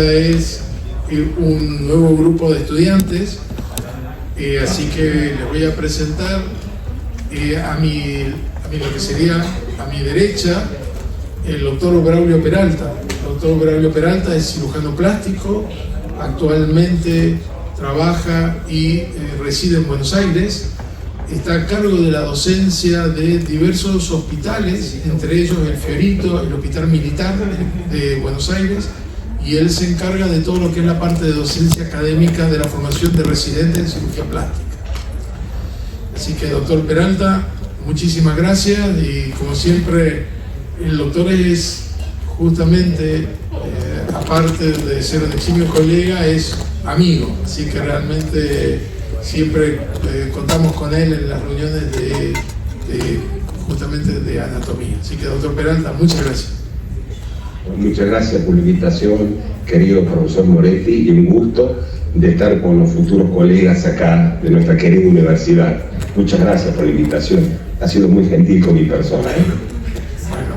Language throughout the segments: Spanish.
es un nuevo grupo de estudiantes, así que les voy a presentar a lo que sería a mi derecha el doctor Braulio Peralta. El doctor Braulio Peralta es cirujano plástico, actualmente trabaja y reside en Buenos Aires. Está a cargo de la docencia de diversos hospitales, entre ellos el Fiorito, el Hospital Militar de Buenos Aires, y él se encarga de todo lo que es la parte de docencia académica de la formación de residentes en cirugía plástica. Así que, doctor Peralta, muchísimas gracias, y como siempre, el doctor es justamente, aparte de ser un eximio colega, es amigo, así que realmente siempre contamos con él en las reuniones justamente de anatomía. Así que, doctor Peralta, muchas gracias. Muchas gracias por la invitación, querido profesor Moretti, y un gusto de estar con los futuros colegas acá de nuestra querida universidad. Muchas gracias por la invitación, ha sido muy gentil con mi persona. Bueno,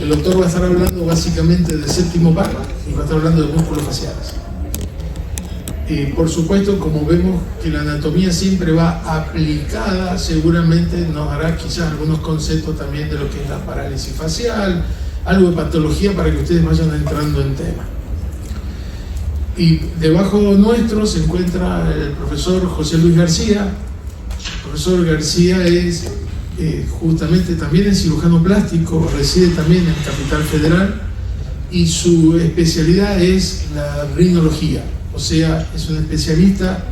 el doctor va a estar hablando básicamente del séptimo par y va a estar hablando de músculos faciales. Por supuesto, como vemos que la anatomía siempre va aplicada, seguramente nos dará quizás algunos conceptos también de lo que es la parálisis facial, algo de patología para que ustedes vayan entrando en tema. Y debajo nuestro se encuentra el profesor José Luis García. El profesor García es justamente también es cirujano plástico, reside también en Capital Federal, y su especialidad es la rinología. O sea, es un especialista,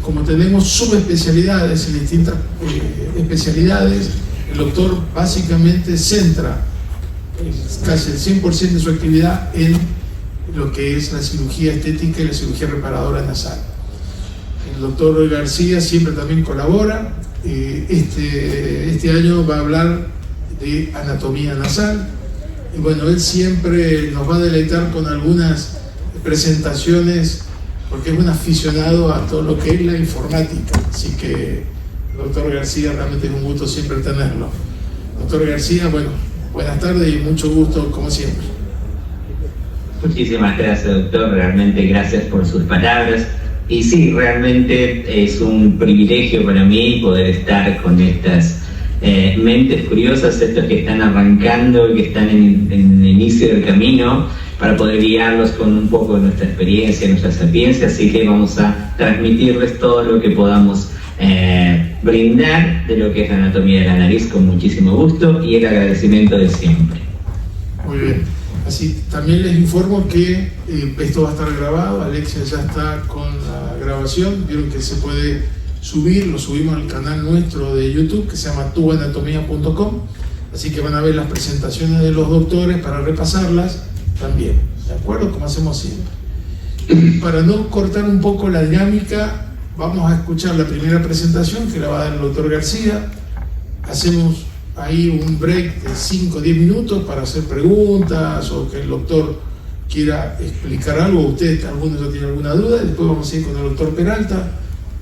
como tenemos subespecialidades en distintas especialidades, el doctor básicamente centra casi el 100% de su actividad en lo que es la cirugía estética y la cirugía reparadora nasal. El doctor García siempre también colabora. Este año va a hablar de anatomía nasal, y bueno, él siempre nos va a deleitar con algunas presentaciones, porque es un aficionado a todo lo que es la informática. Así que, doctor García, realmente es un gusto siempre tenerlo. Doctor García, bueno, buenas tardes y mucho gusto como siempre. Muchísimas gracias, doctor, realmente gracias por sus palabras. Y sí, realmente es un privilegio para mí poder estar con estas mentes curiosas, estos que están arrancando, que están en el inicio del camino, para poder guiarlos con un poco de nuestra experiencia, nuestra sapiencia. Así que vamos a transmitirles todo lo que podamos brindar de lo que es la anatomía de la nariz con muchísimo gusto y el agradecimiento de siempre. Muy bien. Así también les informo que esto va a estar grabado. Alexia ya está con la grabación. Vieron que se puede subir, lo subimos al canal nuestro de YouTube que se llama tuanatomía.com. Así que van a ver las presentaciones de los doctores para repasarlas también, ¿de acuerdo? Como hacemos siempre. Para no cortar un poco la dinámica, vamos a escuchar la primera presentación que la va a dar el doctor García. Hacemos ahí un break de 5 o 10 minutos para hacer preguntas o que el doctor quiera explicar algo, ustedes, algunos ya tienen alguna duda, y después vamos a ir con el doctor Peralta.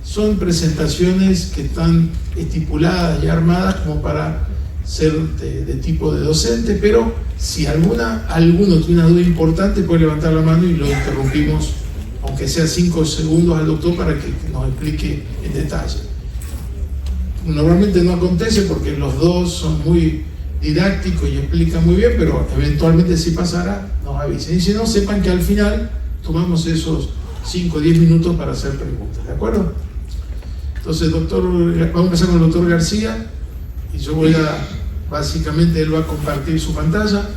Son presentaciones que están estipuladas y armadas como para ser de tipo de docente, pero si alguno tiene una duda importante puede levantar la mano y lo interrumpimos, aunque sea 5 segundos al doctor para que nos explique en detalle. Normalmente no acontece porque los dos son muy didácticos y explican muy bien, pero eventualmente si pasara nos avisen. Y si no, sepan que al final tomamos esos 5 o 10 minutos para hacer preguntas, ¿de acuerdo? Entonces, doctor, vamos a empezar con el doctor García, y yo básicamente él va a compartir su pantalla.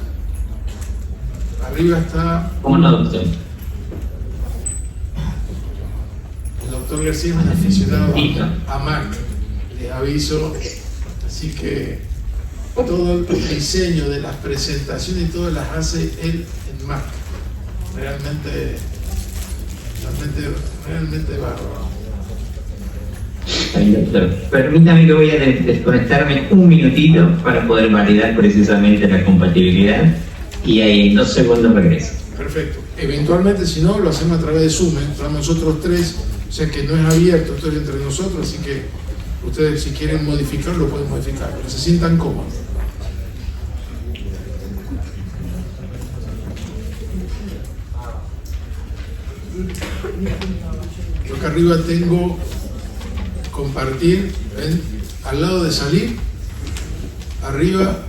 Arriba está... ¿Cómo no, doctor? El doctor García es un aficionado a Mac, les aviso, así que todo el diseño de las presentaciones y todo las hace él en Mac. Realmente bárbaro. Doctor, permítame que voy a desconectarme un minutito para poder validar precisamente la compatibilidad, y ahí en 2 segundos regreso. Perfecto. Eventualmente, si no, lo hacemos a través de Zoom. Entramos nosotros 3, o sea que no es abierto, esto es entre nosotros, así que ustedes, si quieren modificarlo, pueden modificarlo, pero se sientan cómodos. Yo acá arriba tengo compartir, ¿ven? Al lado de salir, arriba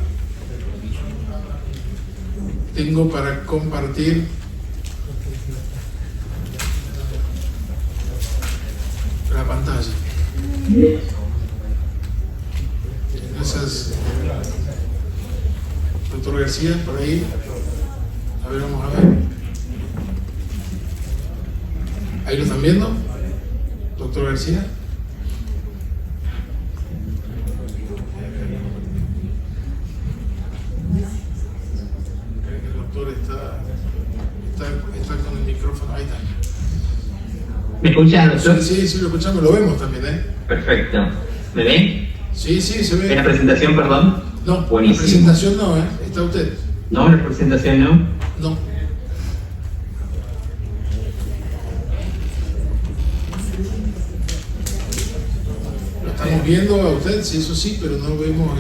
tengo para compartir la pantalla. Esas, doctor García, por ahí. A ver, vamos a ver. ¿Ahí lo están viendo? Doctor García. El doctor está con el micrófono. Ahí está. ¿Me escuchan, doctor? Sí, lo escuchamos, lo vemos también, ¿eh? Perfecto. ¿Me ven? Sí, se ve. ¿En la presentación, perdón? No, buenísimo. la presentación no, ¿eh? Está usted. No, la presentación no. No. Lo estamos viendo a usted, sí, eso sí, pero no vemos.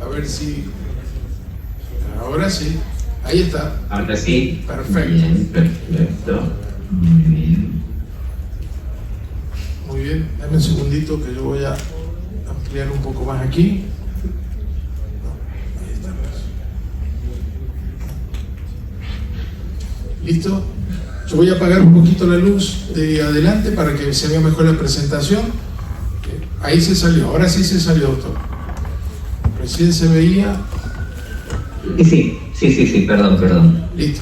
A ver si. Ahora sí. Ahí está. Ahora sí. Perfecto. Bien, perfecto. Muy bien. Muy bien. Dame un segundito que yo voy a ampliar un poco más aquí. Ahí estamos. ¿Listo? Yo voy a apagar un poquito la luz de adelante para que se vea mejor la presentación. Ahí se salió. Ahora sí se salió, doctor. Recién se veía. Sí, perdón. Listo.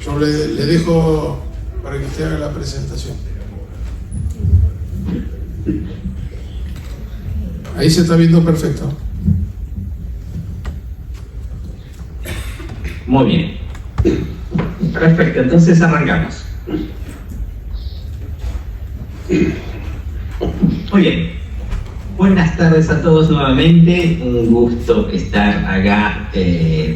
Yo le dejo para que usted haga la presentación. Ahí se está viendo perfecto. Muy bien. Perfecto, entonces arrancamos. Muy bien. Buenas tardes a todos nuevamente. Un gusto estar acá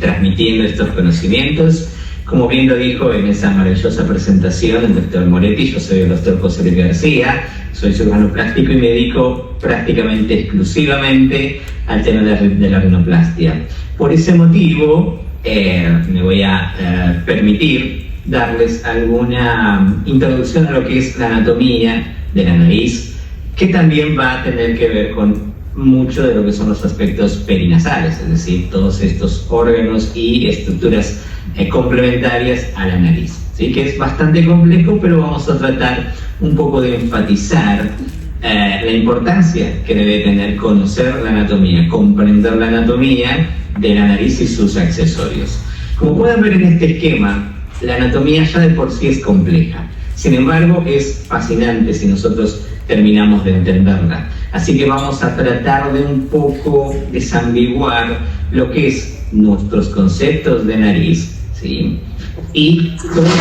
transmitiendo estos conocimientos. Como bien lo dijo en esa maravillosa presentación el doctor Moretti, yo soy el doctor José Luis García, soy cirujano plástico y me dedico prácticamente exclusivamente al tema de la rinoplastia. Por ese motivo, me voy a permitir darles alguna introducción a lo que es la anatomía de la nariz, que también va a tener que ver con mucho de lo que son los aspectos perinasales, es decir, todos estos órganos y estructuras complementarias a la nariz, ¿sí? Que es bastante complejo, pero vamos a tratar un poco de enfatizar la importancia que debe tener conocer la anatomía, comprender la anatomía de la nariz y sus accesorios. Como pueden ver en este esquema, la anatomía ya de por sí es compleja, sin embargo es fascinante si nosotros terminamos de entenderla. Así que vamos a tratar de un poco desambiguar lo que es nuestros conceptos de nariz, ¿sí? Y todos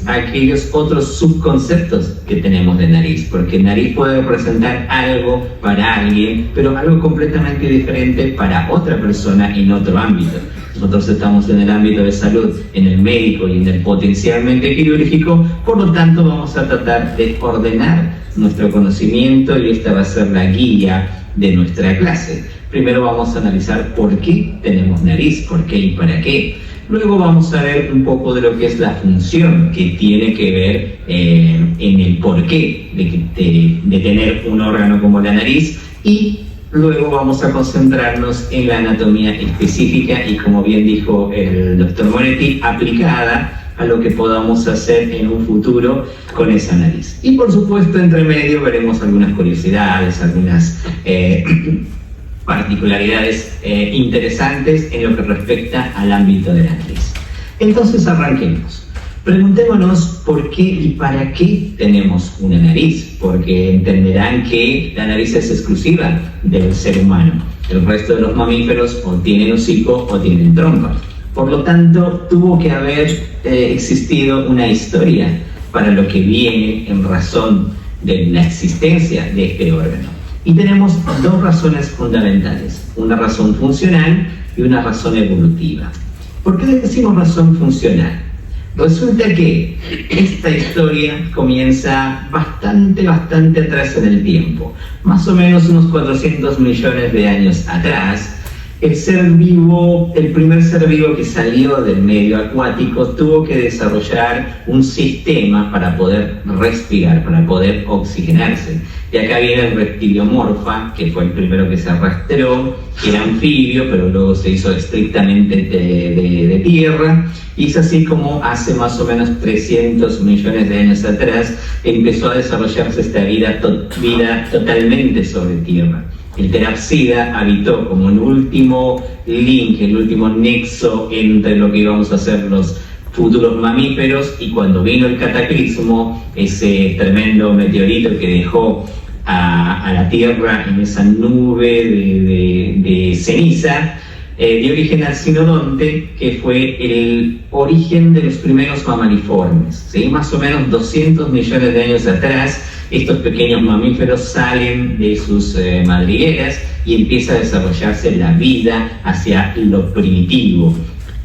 aquellos otros subconceptos que tenemos de nariz, porque nariz puede representar algo para alguien, pero algo completamente diferente para otra persona en otro ámbito. Nosotros estamos en el ámbito de salud, en el médico y en el potencialmente quirúrgico, por lo tanto vamos a tratar de ordenar nuestro conocimiento y esta va a ser la guía de nuestra clase. Primero vamos a analizar por qué tenemos nariz, por qué y para qué. Luego vamos a ver un poco de lo que es la función que tiene que ver en el porqué de tener un órgano como la nariz, y luego vamos a concentrarnos en la anatomía específica y, como bien dijo el doctor Moretti, aplicada a lo que podamos hacer en un futuro con esa nariz. Y por supuesto, entre medio veremos algunas curiosidades, algunas particularidades interesantes en lo que respecta al ámbito de la nariz. Entonces arranquemos. Preguntémonos por qué y para qué tenemos una nariz, porque entenderán que la nariz es exclusiva del ser humano. El resto de los mamíferos o tienen hocico o tienen trompa. Por lo tanto, tuvo que haber existido una historia para lo que viene en razón de la existencia de este órgano. Y tenemos dos razones fundamentales, una razón funcional y una razón evolutiva. ¿Por qué decimos razón funcional? Resulta que esta historia comienza bastante atrás en el tiempo, más o menos unos 400 millones de años atrás, el primer ser vivo que salió del medio acuático tuvo que desarrollar un sistema para poder respirar, para poder oxigenarse. De acá viene el reptiliomorfa, que fue el primero que se arrastró, que era anfibio, pero luego se hizo estrictamente de tierra, y es así como hace más o menos 300 millones de años atrás empezó a desarrollarse esta vida totalmente sobre tierra. El Therapsida habitó como un último link, el último nexo entre lo que íbamos a hacer los futuros mamíferos, y cuando vino el cataclismo, ese tremendo meteorito que dejó a la Tierra en esa nube de ceniza, dio origen al Sinodonte, que fue el origen de los primeros mamariformes, ¿sí? Más o menos 200 millones de años atrás, estos pequeños mamíferos salen de sus madrigueras y empieza a desarrollarse la vida hacia lo primitivo.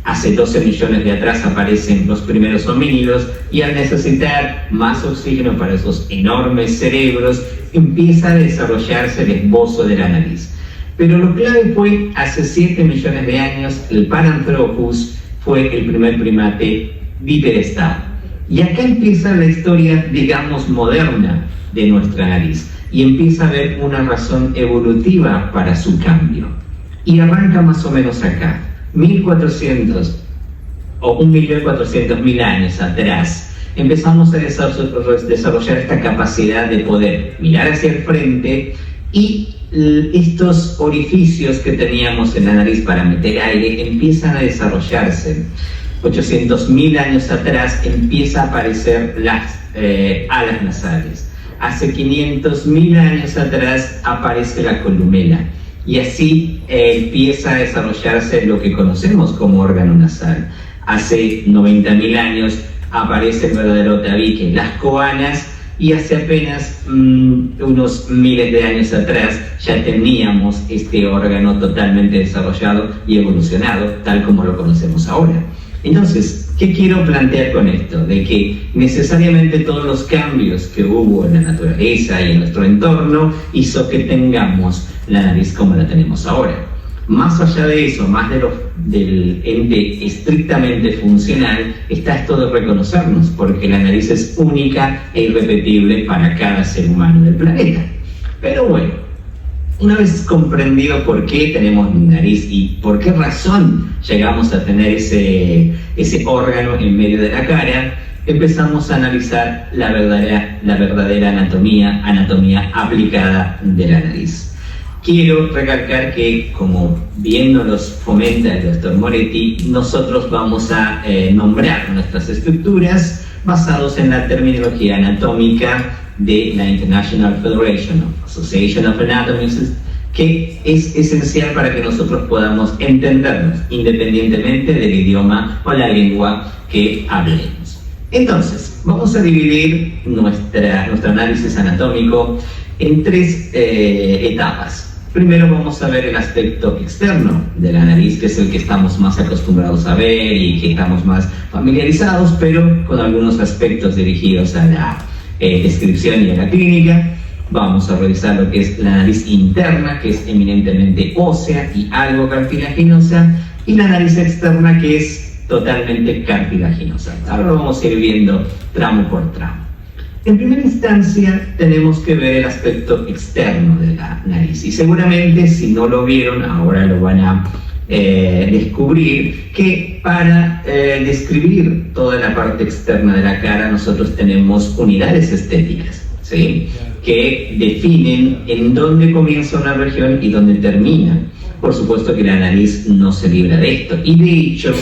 Hace 12 millones de atrás aparecen los primeros homínidos, y al necesitar más oxígeno para esos enormes cerebros, empieza a desarrollarse el esbozo de la nariz. Pero lo clave fue, hace 7 millones de años, el Paranthropus fue el primer primate bipedestal. Y acá empieza la historia, digamos, moderna de nuestra nariz, y empieza a haber una razón evolutiva para su cambio. Y arranca más o menos acá, 1400 o 1.400.000 años atrás, empezamos a desarrollar esta capacidad de poder mirar hacia el frente, y estos orificios que teníamos en la nariz para meter aire empiezan a desarrollarse. 800.000 años atrás empieza a aparecer las alas nasales. Hace 500.000 años atrás aparece la columela, y así empieza a desarrollarse lo que conocemos como órgano nasal. Hace 90.000 años aparece el verdadero tabique, las coanas, y hace apenas unos miles de años atrás ya teníamos este órgano totalmente desarrollado y evolucionado, tal como lo conocemos ahora. Entonces, ¿qué quiero plantear con esto? De que necesariamente todos los cambios que hubo en la naturaleza y en nuestro entorno hizo que tengamos la nariz como la tenemos ahora. Más allá de eso, más del ente estrictamente funcional, está esto de reconocernos, porque la nariz es única e irrepetible para cada ser humano del planeta. Pero bueno, una vez comprendido por qué tenemos nariz y por qué razón llegamos a tener ese órgano en medio de la cara, empezamos a analizar la verdadera anatomía aplicada de la nariz. Quiero recalcar que, como bien nos los fomenta el Dr. Moretti, nosotros vamos a nombrar nuestras estructuras basados en la terminología anatómica de la International Federation of Association of Anatomists, que es esencial para que nosotros podamos entendernos independientemente del idioma o la lengua que hablemos. Entonces, vamos a dividir nuestro análisis anatómico en 3 etapas. Primero vamos a ver el aspecto externo de la nariz, que es el que estamos más acostumbrados a ver y que estamos más familiarizados, pero con algunos aspectos dirigidos a la descripción y a la clínica. Vamos a revisar lo que es la nariz interna, que es eminentemente ósea y algo cartilaginosa, y la nariz externa, que es totalmente cartilaginosa. Ahora lo vamos a ir viendo tramo por tramo. En primera instancia tenemos que ver el aspecto externo de la nariz, y seguramente si no lo vieron ahora lo van a descubrir, que para describir toda la parte externa de la cara nosotros tenemos unidades estéticas, ¿sí?, que definen en dónde comienza una región y dónde termina. Por supuesto que la nariz no se libra de esto, y de hecho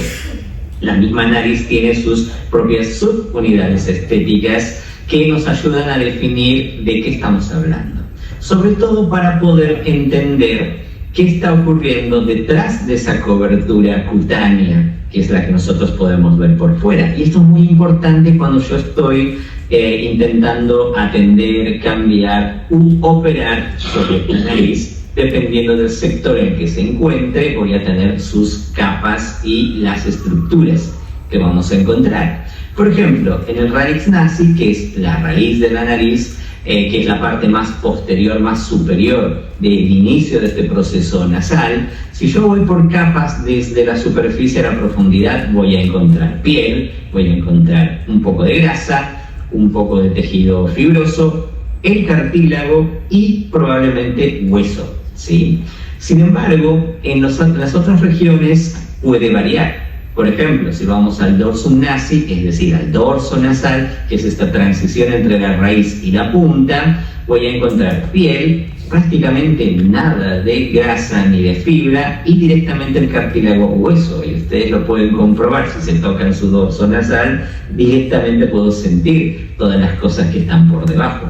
la misma nariz tiene sus propias subunidades estéticas que nos ayudan a definir de qué estamos hablando, sobre todo para poder entender qué está ocurriendo detrás de esa cobertura cutánea, que es la que nosotros podemos ver por fuera. Y esto es muy importante cuando yo estoy intentando atender, cambiar u operar sobre la nariz. Dependiendo del sector en que se encuentre, voy a tener sus capas y las estructuras que vamos a encontrar. Por ejemplo, en el radix nasi, que es la raíz de la nariz, que es la parte más posterior, más superior del inicio de este proceso nasal. Si yo voy por capas desde la superficie a la profundidad, voy a encontrar piel, voy a encontrar un poco de grasa, un poco de tejido fibroso, el cartílago y probablemente hueso, ¿sí? Sin embargo, en las otras regiones puede variar. Por ejemplo, si vamos al dorsum nasi, es decir, al dorso nasal, que es esta transición entre la raíz y la punta, voy a encontrar piel, prácticamente nada de grasa ni de fibra y directamente el cartílago hueso. Y ustedes lo pueden comprobar si se tocan su dorso nasal, directamente puedo sentir todas las cosas que están por debajo.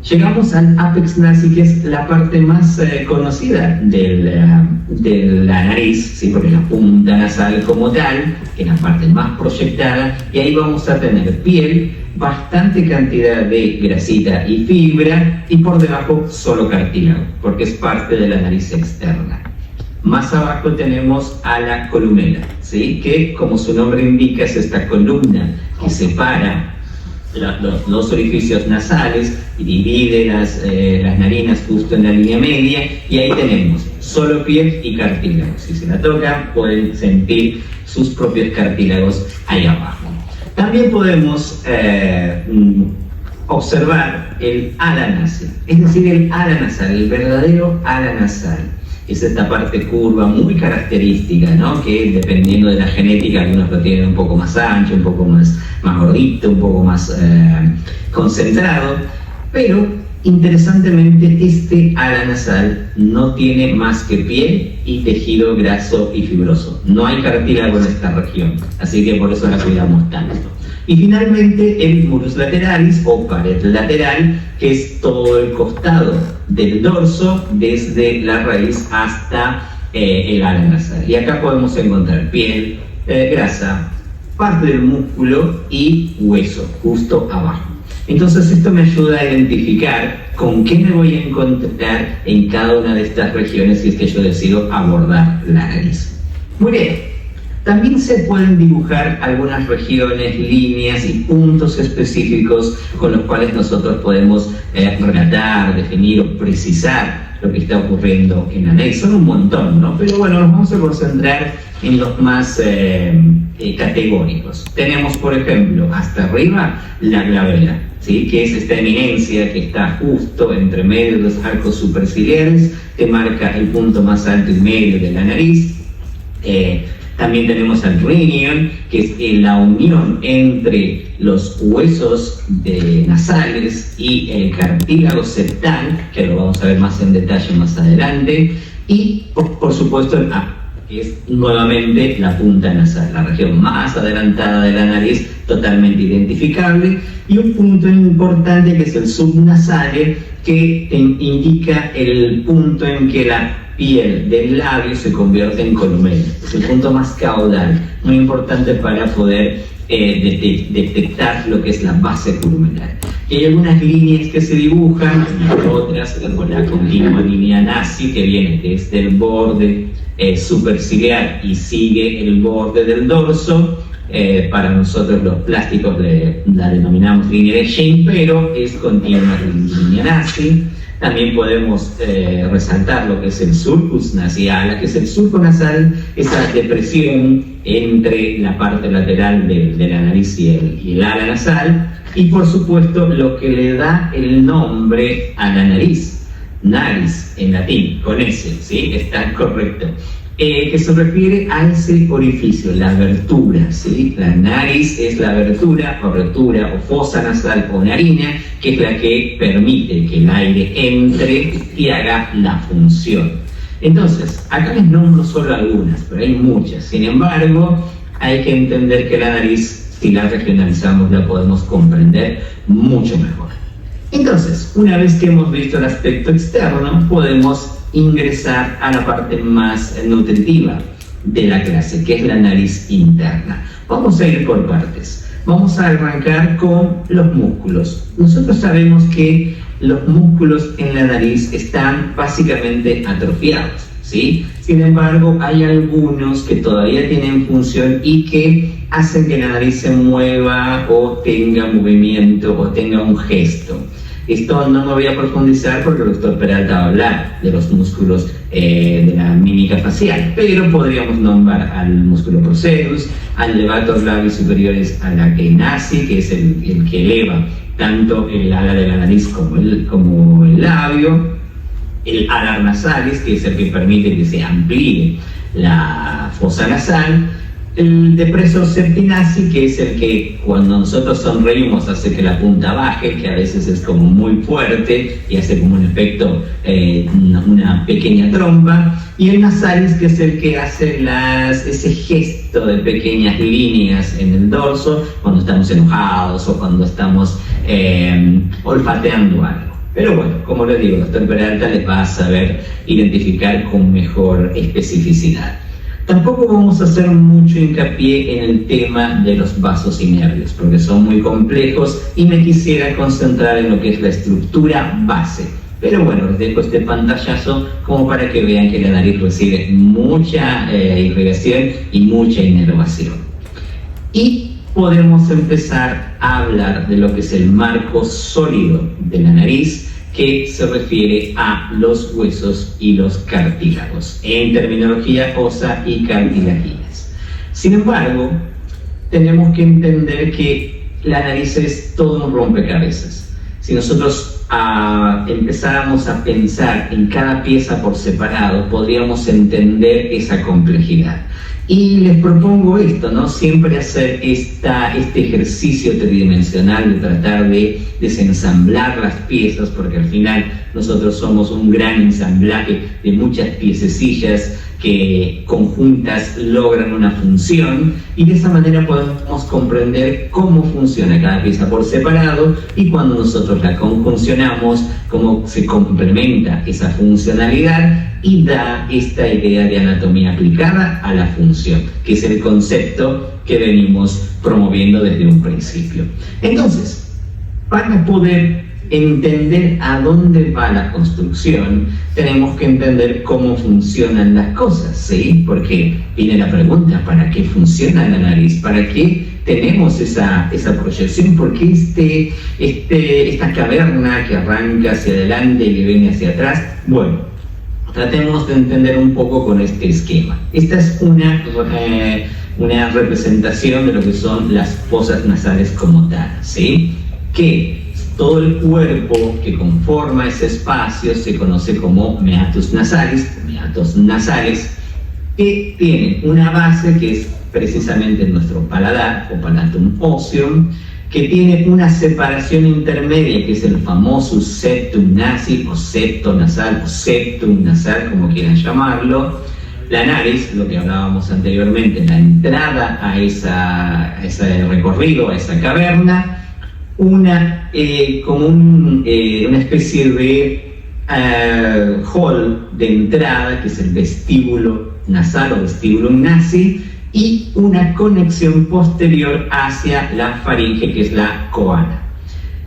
Llegamos al apex nasi, que es la parte más conocida de la nariz, ¿sí? Porque es la punta nasal como tal, que es la parte más proyectada, y ahí vamos a tener piel, bastante cantidad de grasita y fibra, y por debajo solo cartílago, porque es parte de la nariz externa. Más abajo tenemos a la columela, ¿sí? Que como su nombre indica es esta columna que separa los dos orificios nasales y divide las narinas justo en la línea media, y ahí tenemos solo piel y cartílago. Si se la tocan pueden sentir sus propios cartílagos ahí abajo. También podemos observar el ala nasal, es decir, el ala nasal, el verdadero ala nasal. Es esta parte curva muy característica, ¿no? Que dependiendo de la genética, algunos lo tienen un poco más ancho, un poco más gordito, un poco más concentrado, pero interesantemente este ala nasal no tiene más que piel y tejido graso y fibroso. No hay cartílago en esta región, así que por eso la cuidamos tanto. Y finalmente el mulus lateralis o pared lateral, que es todo el costado del dorso desde la raíz hasta el ala nasal. Y acá podemos encontrar piel, grasa, parte del músculo y hueso justo abajo. Entonces esto me ayuda a identificar con qué me voy a encontrar en cada una de estas regiones si es que yo decido abordar la nariz. Muy bien. También se pueden dibujar algunas regiones, líneas y puntos específicos con los cuales nosotros podemos relatar, definir o precisar lo que está ocurriendo en la nariz. Son un montón, ¿no? Pero bueno, nos vamos a concentrar en los más categóricos. Tenemos, por ejemplo, hasta arriba la glabela, ¿sí? Que es esta eminencia que está justo entre medio de los arcos superciliares, que marca el punto más alto y medio de la nariz. También tenemos al rhinion, que es la unión entre los huesos nasales y el cartílago septal, que lo vamos a ver más en detalle más adelante, y por supuesto el que es nuevamente la punta nasal, la región más adelantada de la nariz, totalmente identificable, y un punto importante que es el subnasale, que indica el punto en que la piel del labio se convierte en columela. Es el punto más caudal, muy importante para poder detectar lo que es la base columelar. Y hay algunas líneas que se dibujan, otras como la continua línea nasi, que viene desde el borde superciliar y sigue el borde del dorso. Para nosotros los plásticos la denominamos línea de Shane, pero es continua línea nasi. También podemos resaltar lo que es el sulcus nasal, que es el surco nasal, esa depresión entre la parte lateral de la nariz y el ala nasal, y por supuesto lo que le da el nombre a la nariz, naris en latín, con S, ¿sí? Está correcto. Que se refiere a ese orificio, la abertura, ¿sí? La nariz es la abertura o fosa nasal o narina, que es la que permite que el aire entre y haga la función. Entonces, acá les nombro solo algunas, pero hay muchas. Sin embargo, hay que entender que la nariz, si la regionalizamos, la podemos comprender mucho mejor. Entonces, una vez que hemos visto el aspecto externo, podemos ingresar a la parte más nutritiva de la clase, que es la nariz interna. Vamos a ir por partes. Vamos a arrancar con los músculos. Nosotros sabemos que los músculos en la nariz están básicamente atrofiados, ¿sí? Sin embargo, hay algunos que todavía tienen función y que hacen que la nariz se mueva o tenga movimiento o tenga un gesto. Esto no me voy a profundizar porque el doctor Peralta va a hablar de los músculos de la mímica facial, pero podríamos nombrar al músculo procerus, al levator labios superiores a la enaci, que es el que eleva tanto el ala de la nariz como el labio, el alar nasalis, que es el que permite que se amplíe la fosa nasal, el depresor septinaci, que es el que cuando nosotros sonreímos hace que la punta baje, que a veces es como muy fuerte y hace como un efecto, una pequeña trompa, y el nasalis, que es el que hace ese gesto de pequeñas líneas en el dorso cuando estamos enojados o cuando estamos olfateando algo. Pero bueno, como les digo, el doctor Peralta les va a saber identificar con mejor especificidad. Tampoco vamos a hacer mucho hincapié en el tema de los vasos y nervios, porque son muy complejos y me quisiera concentrar en lo que es la estructura base. Pero bueno, les dejo este pantallazo como para que vean que la nariz recibe mucha irrigación y mucha inervación. Y podemos empezar a hablar de lo que es el marco sólido de la nariz, que se refiere a los huesos y los cartílagos, en terminología ósea y cartilaginas. Sin embargo, tenemos que entender que la nariz es todo un rompecabezas. Si nosotros empezáramos a pensar en cada pieza por separado, podríamos entender esa complejidad. Y les propongo esto, ¿no? Siempre hacer este ejercicio tridimensional de tratar de desensamblar las piezas, porque al final nosotros somos un gran ensamblaje de muchas piececillas que conjuntas logran una función, y de esa manera podemos comprender cómo funciona cada pieza por separado, y cuando nosotros la conjuncionamos, cómo se complementa esa funcionalidad y da esta idea de anatomía aplicada a la función, que es el concepto que venimos promoviendo desde un principio. Entonces, para poder entender a dónde va la construcción, tenemos que entender cómo funcionan las cosas, ¿sí? Porque viene la pregunta, ¿para qué funciona la nariz? ¿Para qué tenemos esa proyección? ¿Por qué esta caverna que arranca hacia adelante y que viene hacia atrás? Bueno, tratemos de entender un poco con este esquema. Esta es una representación de lo que son las fosas nasales como tal, ¿sí? Que todo el cuerpo que conforma ese espacio se conoce como meatus nasalis, que tiene una base que es precisamente nuestro paladar o palatum osseum, que tiene una separación intermedia que es el famoso septum nasi o septo nasal o septum nasal, como quieran llamarlo. La nariz, lo que hablábamos anteriormente, la entrada a ese recorrido, a esa caverna, una especie de hall de entrada, que es el vestíbulo nasal o vestíbulum nasi, y una conexión posterior hacia la faringe, que es la coana.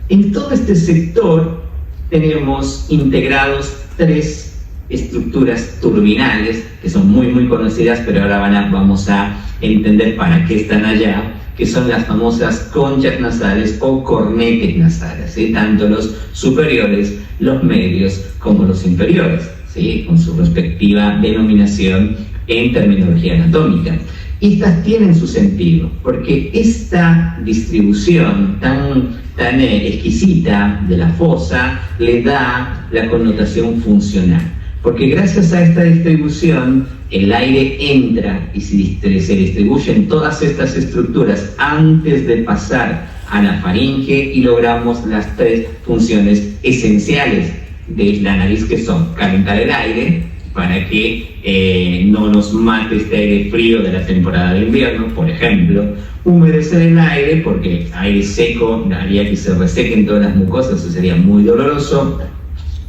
En todo este sector tenemos integrados tres estructuras turbinales que son muy conocidas, pero ahora vamos a entender para qué están allá, que son las famosas conchas nasales o cornetes nasales, ¿sí? Tanto los superiores, los medios como los inferiores, ¿sí? Con su respectiva denominación en terminología anatómica. Estas tienen su sentido, porque esta distribución tan exquisita de la fosa le da la connotación funcional, porque gracias a esta distribución el aire entra y se distribuye en todas estas estructuras antes de pasar a la faringe, y logramos las tres funciones esenciales de la nariz, que son calentar el aire para que no nos mate este aire frío de la temporada de invierno, por ejemplo, humedecer el aire, porque aire seco haría que se resequen todas las mucosas, eso sería muy doloroso,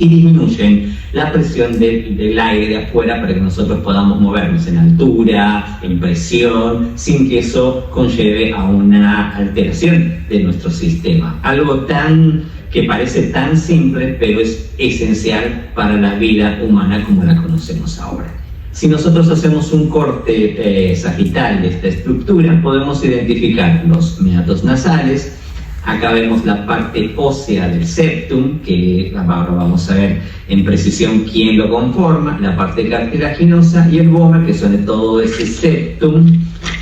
y disminuyen la presión del aire de afuera para que nosotros podamos movernos en altura, en presión, sin que eso conlleve a una alteración de nuestro sistema. Algo que parece tan simple, pero es esencial para la vida humana como la conocemos ahora. Si nosotros hacemos un corte sagital de esta estructura, podemos identificar los meatos nasales, Acá vemos la parte ósea del septum, que ahora vamos a ver en precisión quién lo conforma, la parte cartilaginosa y el vomer, que son de todo ese septum,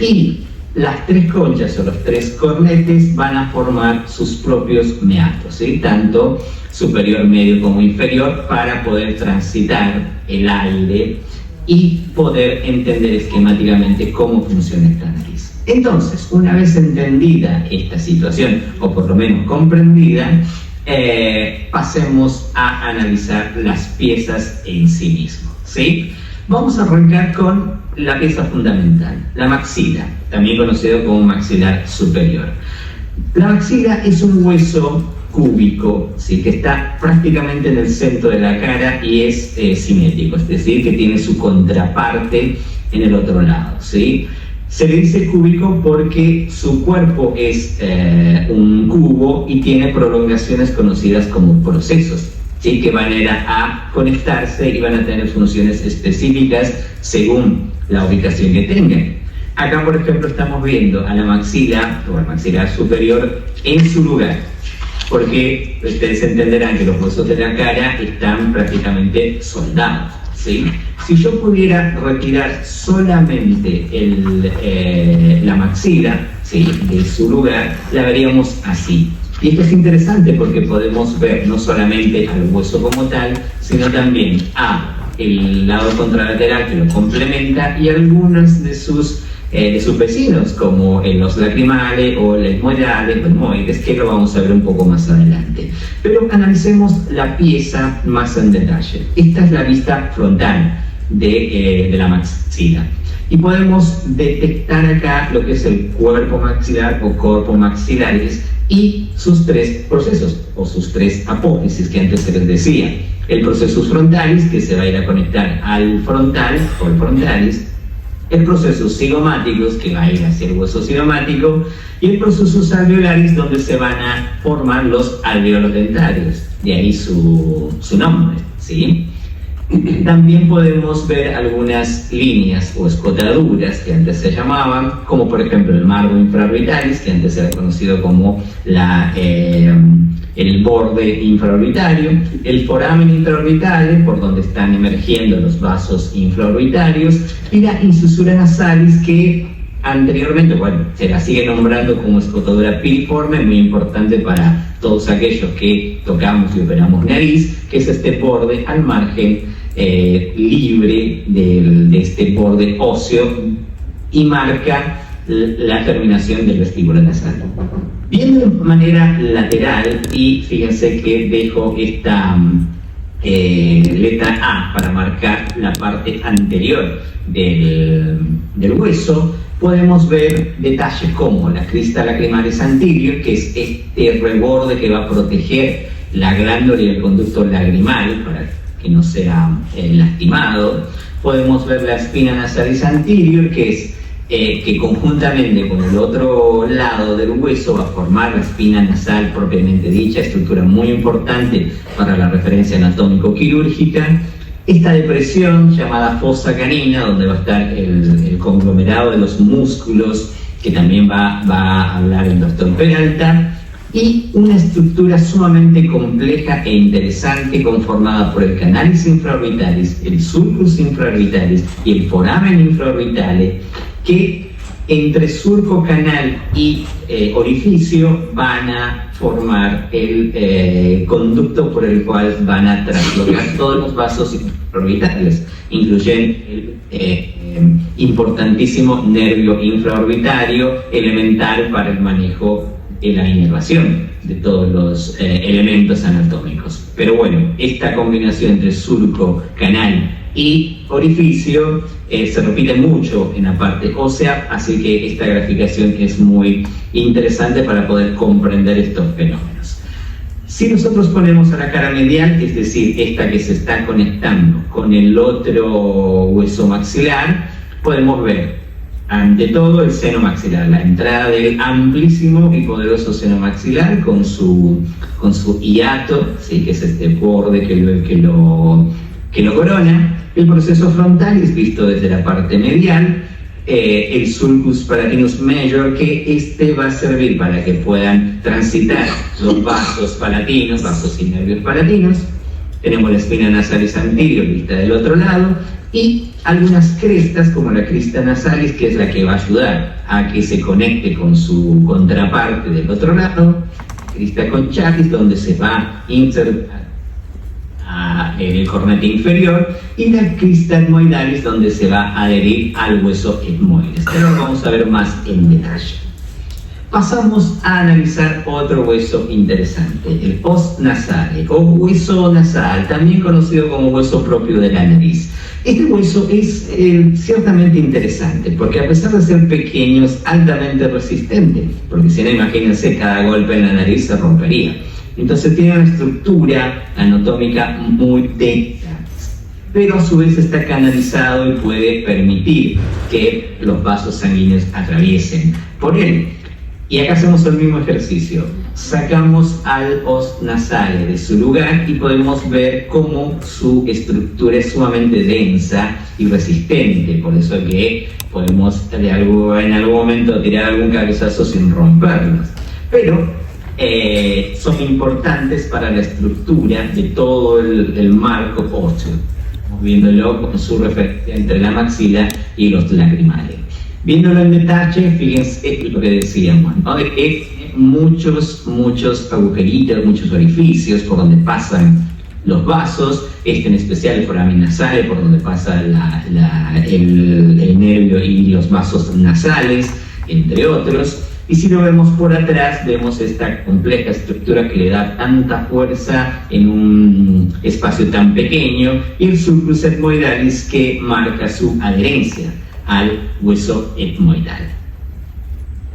y las tres conchas o los tres cornetes van a formar sus propios meatos, ¿sí? Tanto superior, medio como inferior, para poder transitar el aire y poder entender esquemáticamente cómo funciona esta nariz. Entonces, una vez entendida esta situación, o por lo menos comprendida, pasemos a analizar las piezas en sí mismo, ¿sí? Vamos a arrancar con la pieza fundamental, la maxila, también conocido como maxilar superior. La maxila es un hueso cúbico, ¿sí? Que está prácticamente en el centro de la cara y es simétrico, es decir, que tiene su contraparte en el otro lado, ¿sí? Se le dice cúbico porque su cuerpo es un cubo y tiene prolongaciones conocidas como procesos, ¿sí? Que van a conectarse y van a tener funciones específicas según la ubicación que tengan. Acá, por ejemplo, estamos viendo a la maxila o al maxilar superior en su lugar, porque ustedes entenderán que los huesos de la cara están prácticamente soldados, ¿sí? Si yo pudiera retirar solamente la maxila, ¿sí?, de su lugar, la veríamos así. Y esto es interesante porque podemos ver no solamente al hueso como tal, sino también el lado contralateral que lo complementa y algunos de sus vecinos, como los lacrimales o el etmoides, que lo vamos a ver un poco más adelante. Pero analicemos la pieza más en detalle. Esta es la vista frontal de la maxila. Y podemos detectar acá lo que es el cuerpo maxilar o corpo maxilares y sus tres procesos o sus tres apófisis que antes se les decía. El procesus frontalis, que se va a ir a conectar al frontal o el frontalis, el procesus cigomáticos, que va a ir hacia el hueso cigomático, y el procesus alveolaris, donde se van a formar los alveolos dentarios, de ahí su nombre, ¿sí? También podemos ver algunas líneas o escotaduras que antes se llamaban, como por ejemplo el margo infraorbitalis, que antes era conocido como el borde infraorbitario, el foramen intraorbitale, por donde están emergiendo los vasos infraorbitarios, y la incisura nasalis, que anteriormente, bueno, se la sigue nombrando como escotadura piriforme, muy importante para todos aquellos que tocamos y operamos nariz, que es este borde al margen libre de este borde óseo y marca la terminación del vestíbulo nasal. Viendo de manera lateral, y fíjense que dejo esta letra A para marcar la parte anterior del hueso, podemos ver detalles como la crista lacrimalis anterior, que es este reborde que va a proteger la glándula y el conducto lagrimal para que no sea lastimado. Podemos ver la espina nasalis anterior, que es que conjuntamente con el otro lado del hueso va a formar la espina nasal propiamente dicha, estructura muy importante para la referencia anatómico-quirúrgica. Esta depresión llamada fosa canina, donde va a estar el conglomerado de los músculos, que también va a hablar el doctor Peralta, y una estructura sumamente compleja e interesante conformada por el canalis infraorbitalis, el sulcus infraorbitalis y el foramen infraorbitale, que entre surco, canal y orificio van a formar el conducto por el cual van a traslocar todos los vasos infraorbitales, incluyendo el importantísimo nervio infraorbitario, elemental para el manejo y la inervación de todos los elementos anatómicos. Pero bueno, esta combinación entre surco, canal y orificio se repite mucho en la parte ósea, así que esta graficación es muy interesante para poder comprender estos fenómenos. Si nosotros ponemos a la cara medial, es decir, esta que se está conectando con el otro hueso maxilar, podemos ver ante todo el seno maxilar, la entrada del amplísimo y poderoso seno maxilar con su hiato, ¿sí?, que es este borde que lo corona. El proceso frontal es visto desde la parte medial, el sulcus palatinus major, que este va a servir para que puedan transitar los vasos palatinos, vasos y nervios palatinos. Tenemos la espina nasalis anterior vista del otro lado y algunas crestas como la crista nasalis, que es la que va a ayudar a que se conecte con su contraparte del otro lado, crista conchalis, donde se va a insertar en el cornete inferior, y la crista etmoidalis, donde se va a adherir al hueso etmoides. Pero lo vamos a ver más en detalle. Pasamos a analizar otro hueso interesante, el os nasale o hueso nasal, también conocido como hueso propio de la nariz. Este hueso es ciertamente interesante porque, a pesar de ser pequeño, es altamente resistente, porque si no, imagínense, cada golpe en la nariz se rompería. Entonces tiene una estructura anatómica muy densa, pero a su vez está canalizado y puede permitir que los vasos sanguíneos atraviesen por él. Y acá hacemos el mismo ejercicio. Sacamos al os nasale de su lugar y podemos ver cómo su estructura es sumamente densa y resistente. Por eso que podemos en algún momento tirar algún cabezazo sin romperlos. Pero son importantes para la estructura de todo el marco óseo. Estamos viéndolo con su referencia entre la maxila y los lacrimales. Viéndolo en detalle, fíjense lo que decíamos, ¿no? De que muchos agujeritos, muchos orificios por donde pasan los vasos, en especial el foramen nasal, por donde pasa el nervio y los vasos nasales, entre otros. Y si lo vemos por atrás, vemos esta compleja estructura que le da tanta fuerza en un espacio tan pequeño, y el sulcus etmoidalis, que marca su adherencia al hueso etmoidal.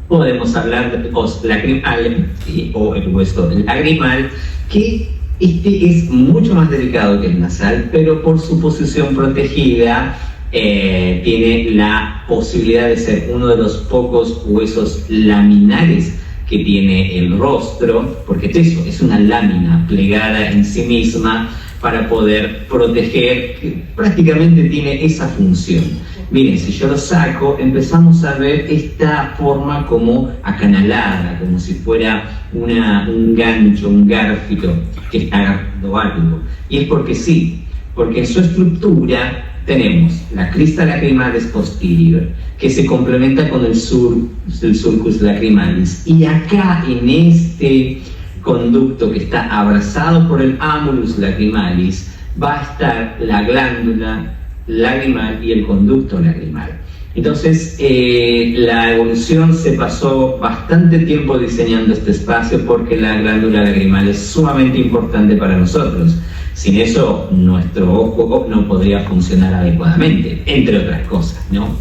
Podemos hablar de os lacrimale, ¿sí? O el hueso lagrimal, que este es mucho más delicado que el nasal, pero por su posición protegida tiene la posibilidad de ser uno de los pocos huesos laminares que tiene el rostro, porque eso es una lámina plegada en sí misma para poder proteger, que prácticamente tiene esa función. Miren, si yo lo saco, empezamos a ver esta forma como acanalada, como si fuera un gancho, un gárfilo que está agarrando algo. Y es porque sí, porque en su estructura tenemos la crista lacrimalis posterior, que se complementa con el sulcus lacrimalis. Y acá, en este conducto que está abrazado por el amulus lacrimalis, va a estar la glándula lagrimal y el conducto lagrimal. Entonces, la evolución se pasó bastante tiempo diseñando este espacio, porque la glándula lagrimal es sumamente importante para nosotros. Sin eso, nuestro ojo no podría funcionar adecuadamente, entre otras cosas, ¿no?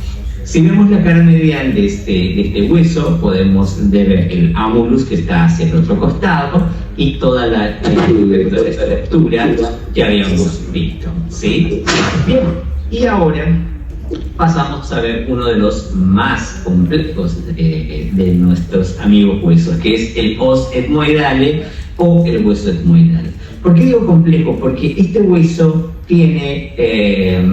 Si vemos la cara medial de este hueso, podemos ver el amulus, que está hacia el otro costado, y toda la estructura que habíamos visto, ¿sí? Bien, y ahora pasamos a ver uno de los más complejos de nuestros amigos huesos, que es el os etmoidale o el hueso etmoidal. ¿Por qué digo complejo? Porque este hueso tiene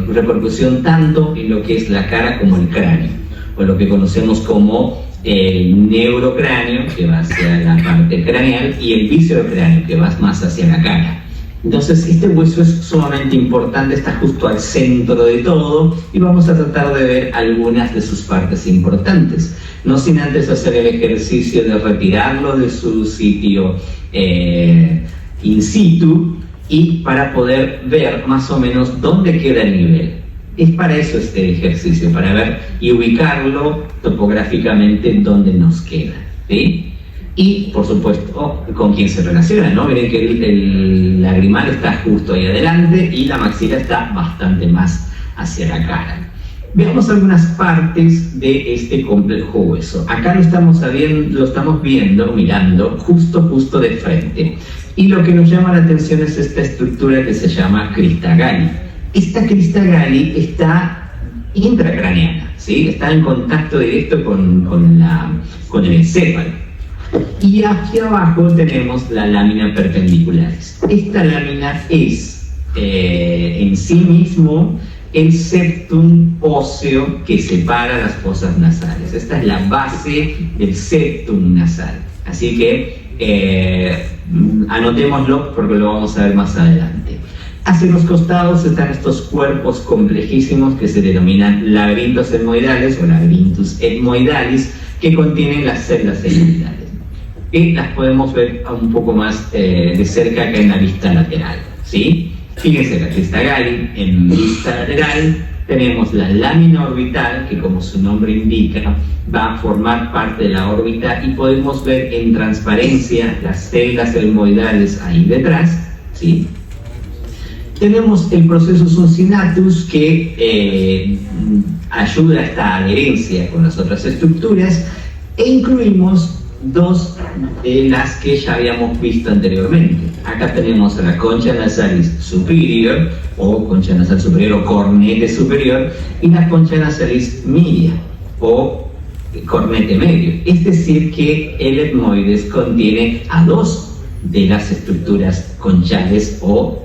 repercusión tanto en lo que es la cara como el cráneo, o lo que conocemos como el neurocráneo, que va hacia la parte craneal, y el viscerocráneo, que va más hacia la cara. Entonces, este hueso es sumamente importante, está justo al centro de todo, y vamos a tratar de ver algunas de sus partes importantes, no sin antes hacer el ejercicio de retirarlo de su sitio in situ, y para poder ver más o menos dónde queda el nivel. Es para eso este ejercicio, para ver y ubicarlo topográficamente dónde nos queda, ¿sí? Y, por supuesto, con quién se relaciona, ¿no? Miren que el lagrimal está justo ahí adelante y la maxila está bastante más hacia la cara. Veamos algunas partes de este complejo hueso. Acá lo estamos viendo, mirando, justo de frente. Y lo que nos llama la atención es esta estructura que se llama crista galli. Esta crista galli está intracraneana, ¿sí? Está en contacto directo con el encéfalo. Y aquí abajo tenemos la lámina perpendicularis. Esta lámina es en sí mismo el septum óseo que separa las fosas nasales. Esta es la base del septum nasal. Así que anotémoslo porque lo vamos a ver más adelante. Hacia los costados están estos cuerpos complejísimos que se denominan laberintos etmoidales o laberintus etmoidalis, que contienen las células etmoidales. Y las podemos ver un poco más de cerca acá en la vista lateral, ¿sí? Fíjense la crista Galli, en vista lateral tenemos la lámina orbital, que como su nombre indica, va a formar parte de la órbita y podemos ver en transparencia las células etmoidales ahí detrás, ¿sí? Tenemos el proceso succinatus que ayuda a esta adherencia con las otras estructuras, e incluimos dos de las que ya habíamos visto anteriormente. Acá tenemos la concha nasalis superior o concha nasal superior o cornete superior, y la concha nasalis media o cornete medio. Es decir, que el etmoides contiene a dos de las estructuras conchales o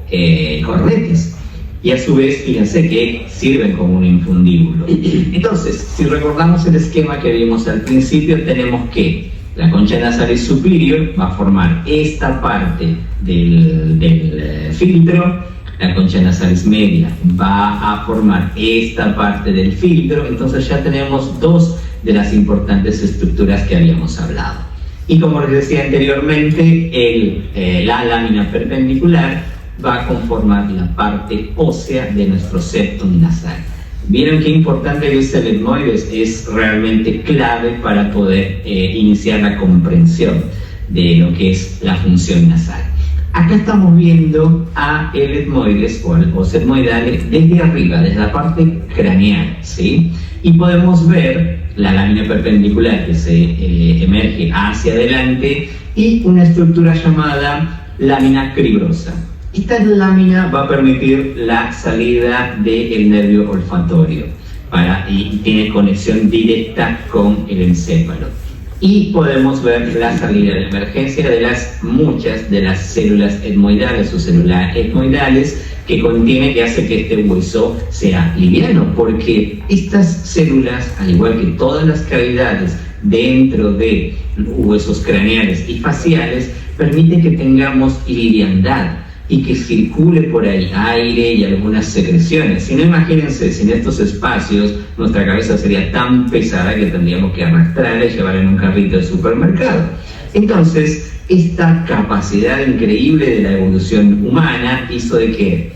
cornetes, y a su vez fíjense que sirven como un infundíbulo. Entonces, si recordamos el esquema que vimos al principio, tenemos que la concha nasalis superior va a formar esta parte del filtro, la concha nasalis media va a formar esta parte del filtro. Entonces ya tenemos dos de las importantes estructuras que habíamos hablado. Y como les decía anteriormente, la lámina perpendicular va a conformar la parte ósea de nuestro septum nasal. Vieron qué importante es el etmoides, es realmente clave para poder iniciar la comprensión de lo que es la función nasal. Acá estamos viendo a el etmoides o al óseo etmoidal desde arriba, desde la parte craneal, ¿sí? Y podemos ver la lámina perpendicular que se emerge hacia adelante y una estructura llamada lámina cribrosa. Esta lámina va a permitir la salida del nervio olfatorio y tiene conexión directa con el encéfalo. Y podemos ver la salida de emergencia de muchas de las células etmoidales o células etmoidales que hace que este hueso sea liviano, porque estas células, al igual que todas las cavidades dentro de huesos craneales y faciales, permiten que tengamos liviandad y que circule por ahí aire y algunas secreciones. Si no, imagínense, sin estos espacios nuestra cabeza sería tan pesada que tendríamos que arrastrarla y llevarla en un carrito de supermercado. Entonces, esta capacidad increíble de la evolución humana hizo de que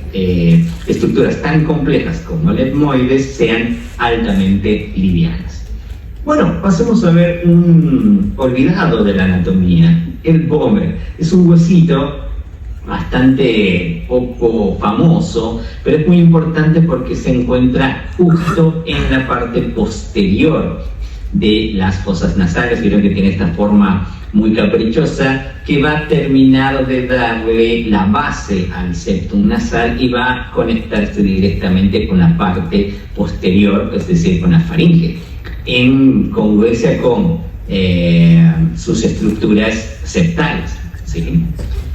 estructuras tan complejas como el etmoides sean altamente livianas. Bueno, pasemos a ver un olvidado de la anatomía, el vómer. Es un huesito bastante poco famoso, pero es muy importante porque se encuentra justo en la parte posterior de las fosas nasales. Vieron que tiene esta forma muy caprichosa que va a terminar de darle la base al septum nasal y va a conectarse directamente con la parte posterior, es decir, con la faringe, en congruencia con sus estructuras septales, ¿sí?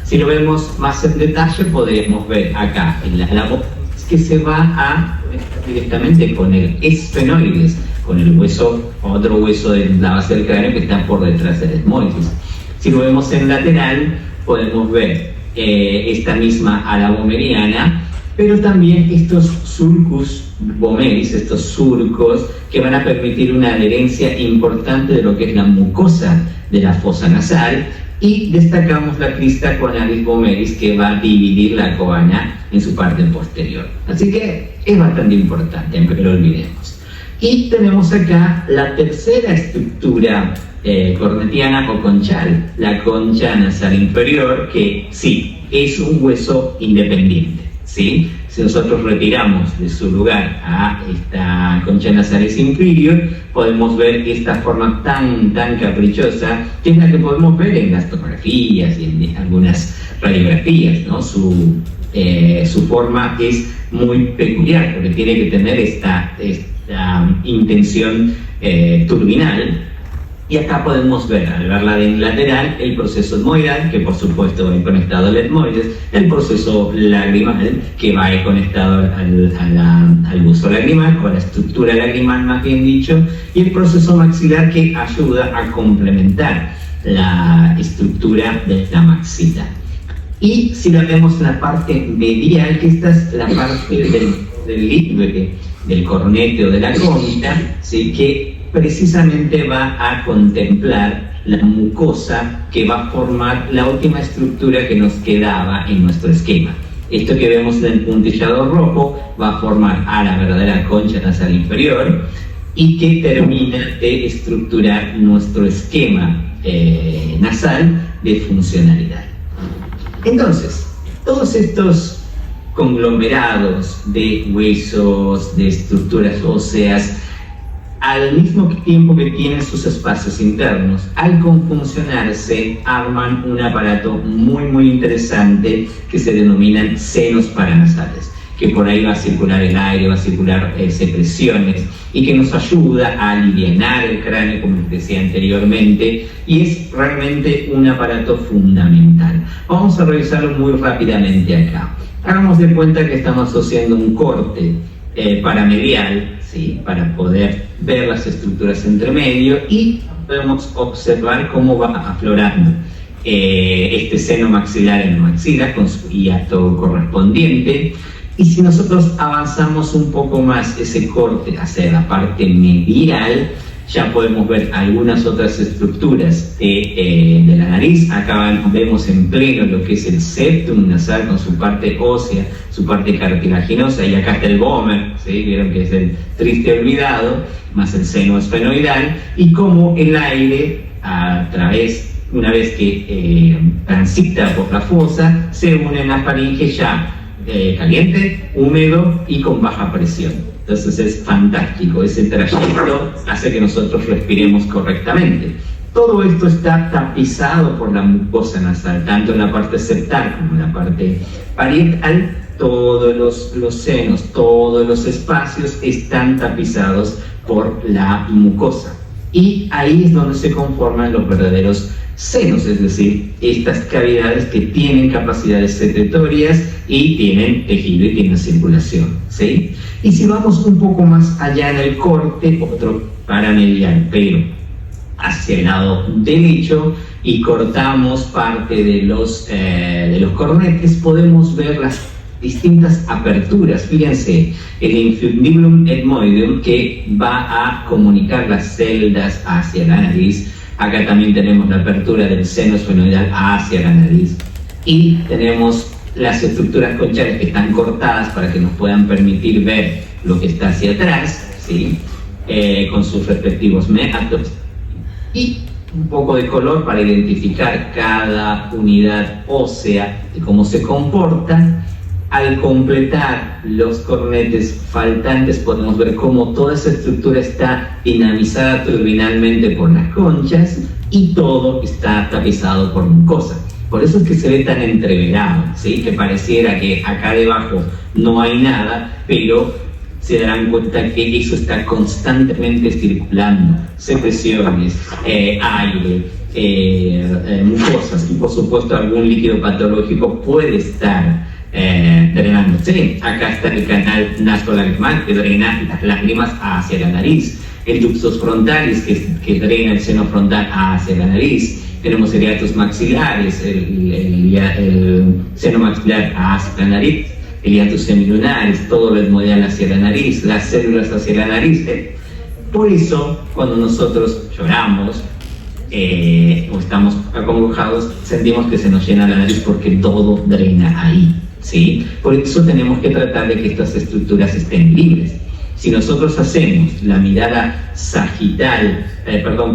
Si lo vemos más en detalle, podremos ver acá en la voz que se va a conectar directamente con el esfenoides, con el hueso, otro hueso de la base del cráneo que está por detrás del etmoides. Si lo vemos en lateral, podemos ver esta misma ala vomeriana, pero también estos sulcus vomeris, estos surcos que van a permitir una adherencia importante de lo que es la mucosa de la fosa nasal. Y destacamos la crista coanalis vomeris, que va a dividir la coana en su parte posterior. Así que es bastante importante, aunque no lo olvidemos. Y tenemos acá la tercera estructura cornetiana o conchal, la concha nasal inferior, que sí, es un hueso independiente, ¿sí? Si nosotros retiramos de su lugar a esta concha nasalis inferior, podemos ver esta forma tan caprichosa, que es la que podemos ver en las tomografías y en algunas radiografías, ¿no? Su forma es muy peculiar, porque tiene que tener esta intención turbinal, Y acá podemos ver, al verla de lateral, el proceso etmoidal, que por supuesto va conectado al etmoides, el proceso lagrimal, que va conectado al busto lagrimal, o a la estructura lagrimal más bien dicho, y el proceso maxilar, que ayuda a complementar la estructura de la maxila. Y si lo vemos en la parte medial, que esta es la parte del límite, del cornete o de la cóncava, ¿sí?, que precisamente va a contemplar la mucosa que va a formar la última estructura que nos quedaba en nuestro esquema. Esto que vemos en el puntillado rojo va a formar a la verdadera concha nasal inferior y que termina de estructurar nuestro esquema nasal de funcionalidad. Entonces, todos estos conglomerados de huesos, de estructuras óseas, al mismo tiempo que tienen sus espacios internos, al confuncionarse, arman un aparato muy interesante que se denominan senos paranasales, que por ahí va a circular el aire, va a circular secreciones, y que nos ayuda a alivianar el cráneo, como les decía anteriormente, y es realmente un aparato fundamental. Vamos a revisarlo muy rápidamente acá. Hagamos de cuenta que estamos haciendo un corte paramedial, ¿sí?, para poder ver las estructuras entre medio, y podemos observar cómo va aflorando este seno maxilar en la maxila con su hiato correspondiente. Y si nosotros avanzamos un poco más ese corte hacia la parte medial, ya podemos ver algunas otras estructuras de la nariz. Acá vemos en pleno lo que es el septum nasal con su parte ósea, su parte cartilaginosa, y acá está el Gomer, ¿sí? Vieron que es el triste olvidado, más el seno esfenoidal, y cómo el aire, una vez que transita por la fosa, se une en la faringe ya caliente, húmedo y con baja presión. Entonces es fantástico, ese trayecto hace que nosotros respiremos correctamente. Todo esto está tapizado por la mucosa nasal, tanto en la parte septal como en la parte parietal. Todos los senos, todos los espacios están tapizados por la mucosa. Y ahí es donde se conforman los verdaderos senos, es decir, estas cavidades que tienen capacidades secretorias y tienen tejido y tienen circulación, ¿sí? Y si vamos un poco más allá en el corte, otro paramedial, pero hacia el lado derecho, y cortamos parte de los cornetes, podemos ver las distintas aperturas. Fíjense, el infundibulum etmoideum, que va a comunicar las celdas hacia la nariz. Acá también tenemos la apertura del seno esfenoidal hacia la nariz, y tenemos las estructuras conchales que están cortadas para que nos puedan permitir ver lo que está hacia atrás, ¿sí?, con sus respectivos meatos, y un poco de color para identificar cada unidad ósea y cómo se comporta. Al completar los cornetes faltantes, podemos ver cómo toda esa estructura está dinamizada turbinalmente por las conchas y todo está tapizado por mucosa. Por eso es que se ve tan entreverado, ¿sí?, que pareciera que acá debajo no hay nada, pero se darán cuenta que eso está constantemente circulando, secreciones, aire, mucosas, y por supuesto algún líquido patológico puede estar drenando. Sí, acá está el canal nasolagrimal, que drena las lágrimas hacia la nariz, el ductus frontalis, que drena el seno frontal hacia la nariz. Tenemos el hiatus maxilares, el seno maxilar hacia la nariz, el hiatus semilunaris, todo lo etmoidal hacia la nariz, las células hacia la nariz. Por eso, cuando nosotros lloramos o estamos acongojados, sentimos que se nos llena la nariz, porque todo drena ahí, ¿sí? Por eso tenemos que tratar de que estas estructuras estén libres. Si nosotros hacemos la mirada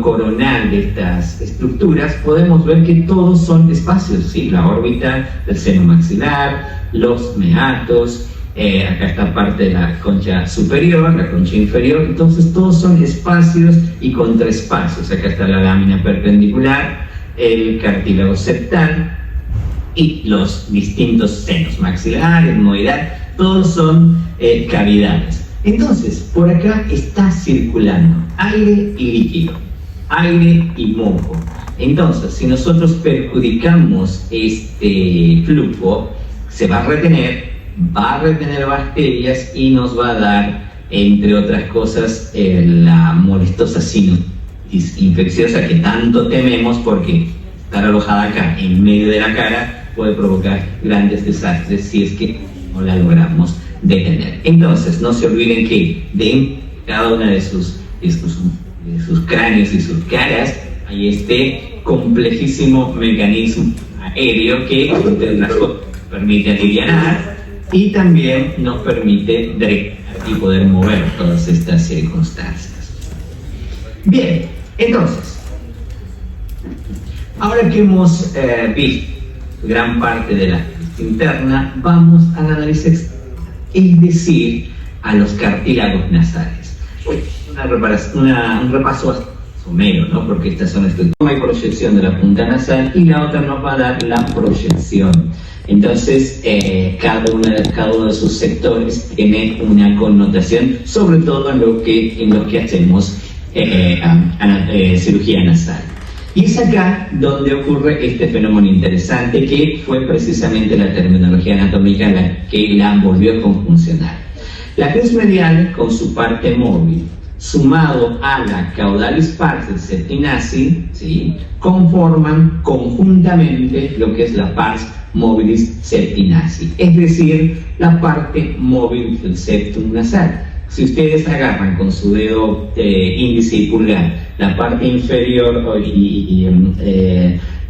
coronal de estas estructuras, podemos ver que todos son espacios, ¿sí? La órbita del seno maxilar, los meatos, acá está parte de la concha superior, la concha inferior. Entonces todos son espacios y contraespacios. Acá está la lámina perpendicular, el cartílago septal y los distintos senos maxilar, etmoidal, todos son cavidades. Entonces, por acá está circulando aire y líquido. aire y moco. Entonces, si nosotros perjudicamos este flujo, se va a retener bacterias y nos va a dar, entre otras cosas, la molestosa sinusitis infecciosa que tanto tememos, porque estar alojada acá en medio de la cara puede provocar grandes desastres si es que no la logramos detener. Entonces, no se olviden que de cada una de sus cráneos y sus caras hay este complejísimo mecanismo aéreo que, entre otras cosas, permite aliviar y también nos permite drenar y poder mover todas estas circunstancias. Bien, entonces, ahora que hemos visto gran parte de la interna, vamos a la nariz externa, es decir, a los cartílagos nasales. Un repaso somero, ¿no? Porque estas son estructuras y proyección de la punta nasal, y la otra nos va a dar la proyección. Entonces, cada uno de sus sectores tiene una connotación, sobre todo en lo que hacemos cirugía nasal. Y es acá donde ocurre este fenómeno interesante, que fue precisamente la terminología anatómica la que la volvió a conjuncionar. La cruz medial, con su parte móvil, sumado a la caudalis pars del septinasi, ¿sí?, conforman conjuntamente lo que es la pars mobilis septinasi, es decir, la parte móvil del septum nasal. Si ustedes agarran con su dedo índice y pulgar la parte inferior y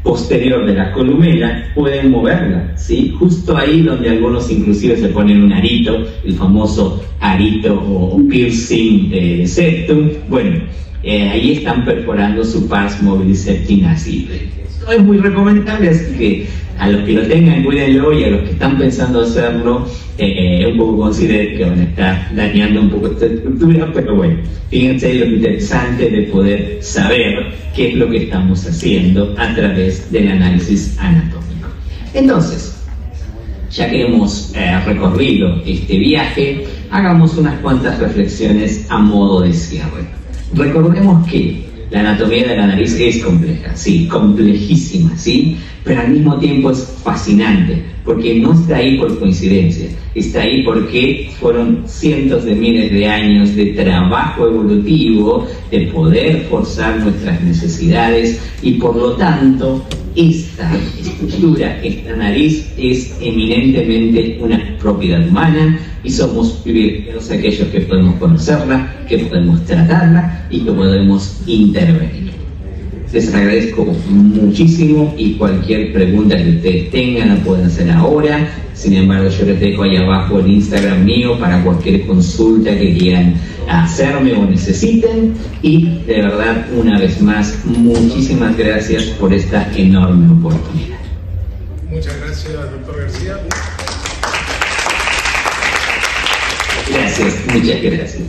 posterior de la columela, pueden moverla, ¿sí? Justo ahí donde algunos inclusive se ponen un arito, el famoso arito o piercing de septum. Bueno, ahí están perforando su pars mobilis septinasi. Esto es muy recomendable, así que a los que lo tengan, cuídenlo, y a los que están pensando hacerlo, un poco consideren que van a estar dañando un poco esta estructura, pero bueno, fíjense lo interesante de poder saber qué es lo que estamos haciendo a través del análisis anatómico. Entonces, ya que hemos recorrido este viaje, hagamos unas cuantas reflexiones a modo de cierre. Recordemos que la anatomía de la nariz es compleja, sí, complejísima, sí, pero al mismo tiempo es fascinante, porque no está ahí por coincidencia, está ahí porque fueron cientos de miles de años de trabajo evolutivo, de poder forzar nuestras necesidades, y por lo tanto, esta estructura, esta nariz, es eminentemente una propiedad humana, y somos privilegiados aquellos que podemos conocerla, que podemos tratarla y que podemos intervenir. Les agradezco muchísimo, y cualquier pregunta que ustedes tengan la pueden hacer ahora. Sin embargo, yo les dejo ahí abajo el Instagram mío para cualquier consulta que quieran hacerme o necesiten. Y de verdad, una vez más, muchísimas gracias por esta enorme oportunidad. Muchas gracias, doctor García. Gracias, muchas gracias.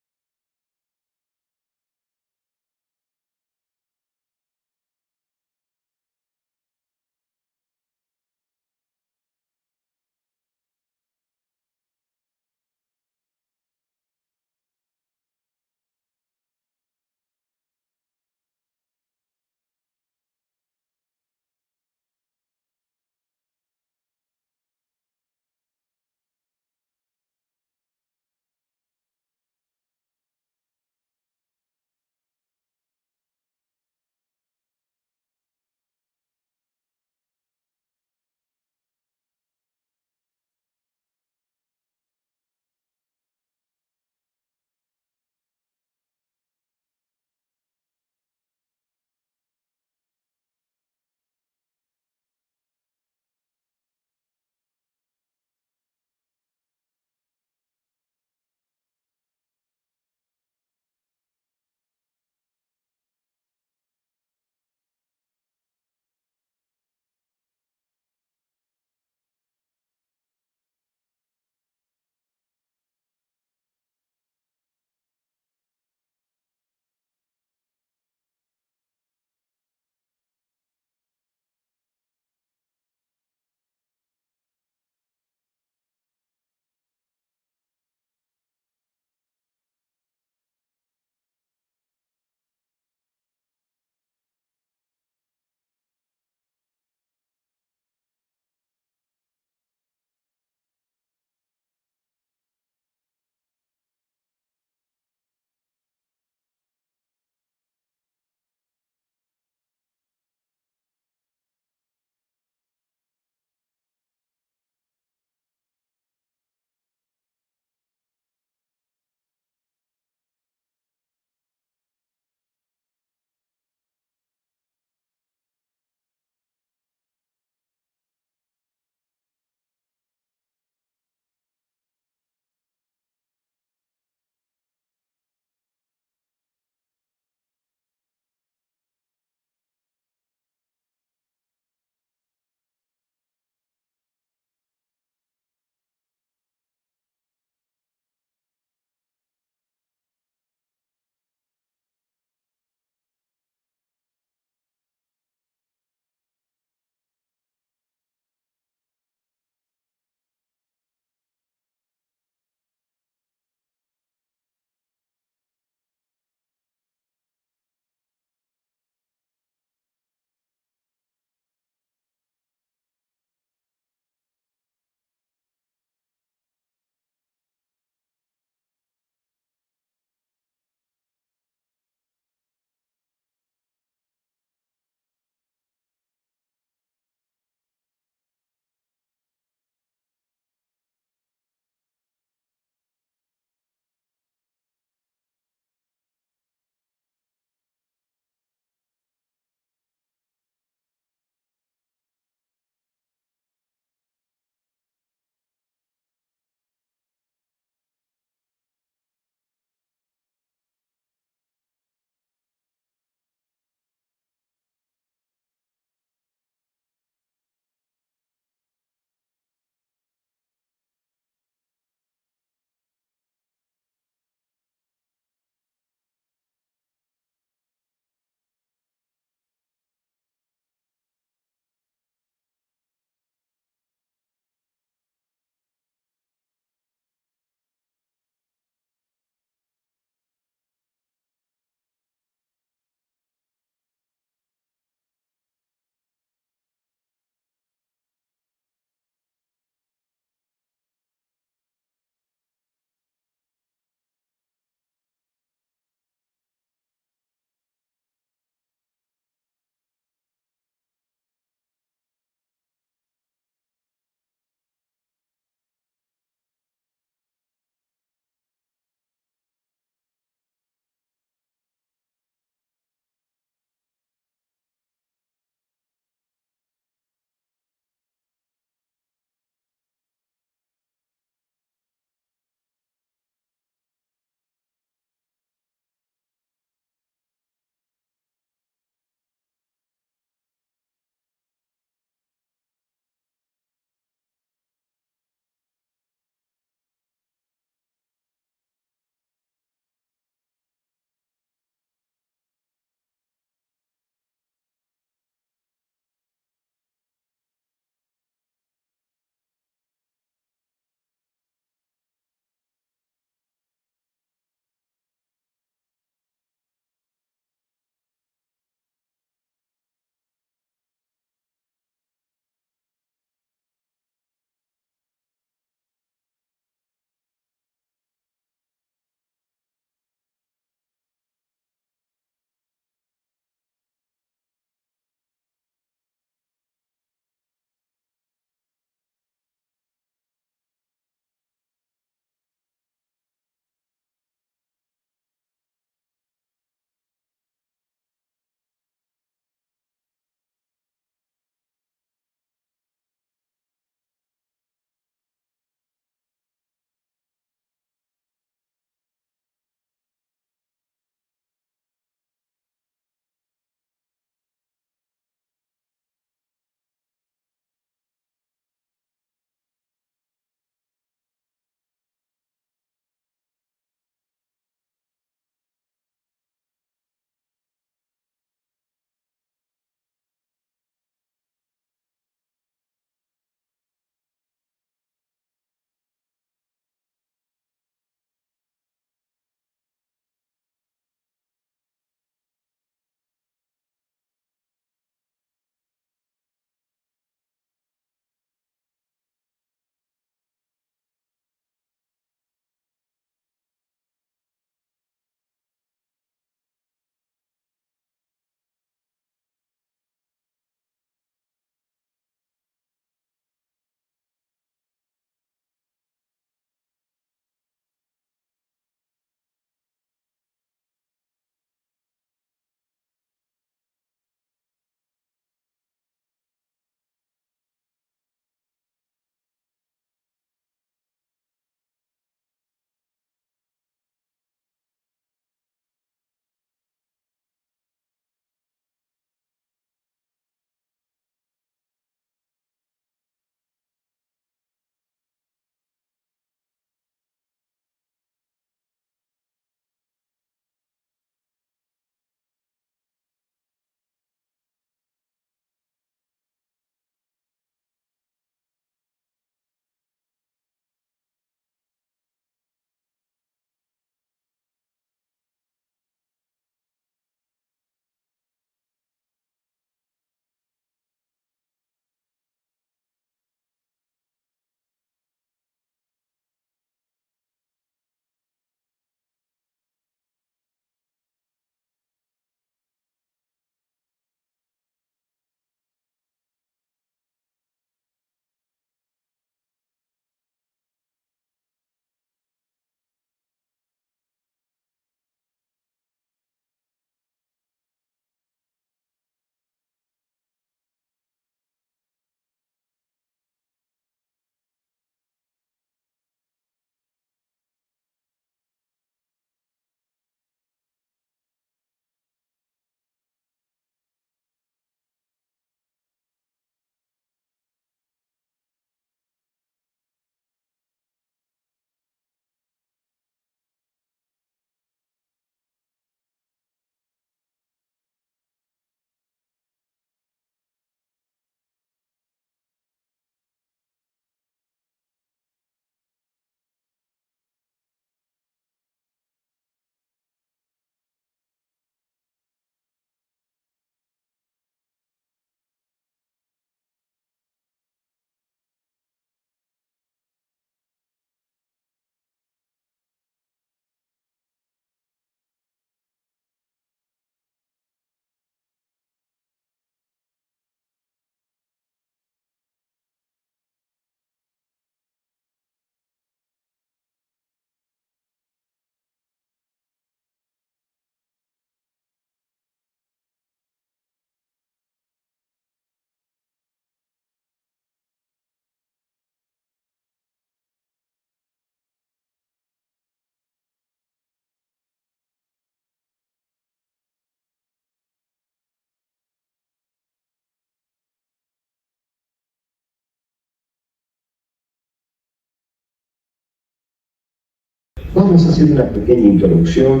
Vamos a hacer una pequeña introducción,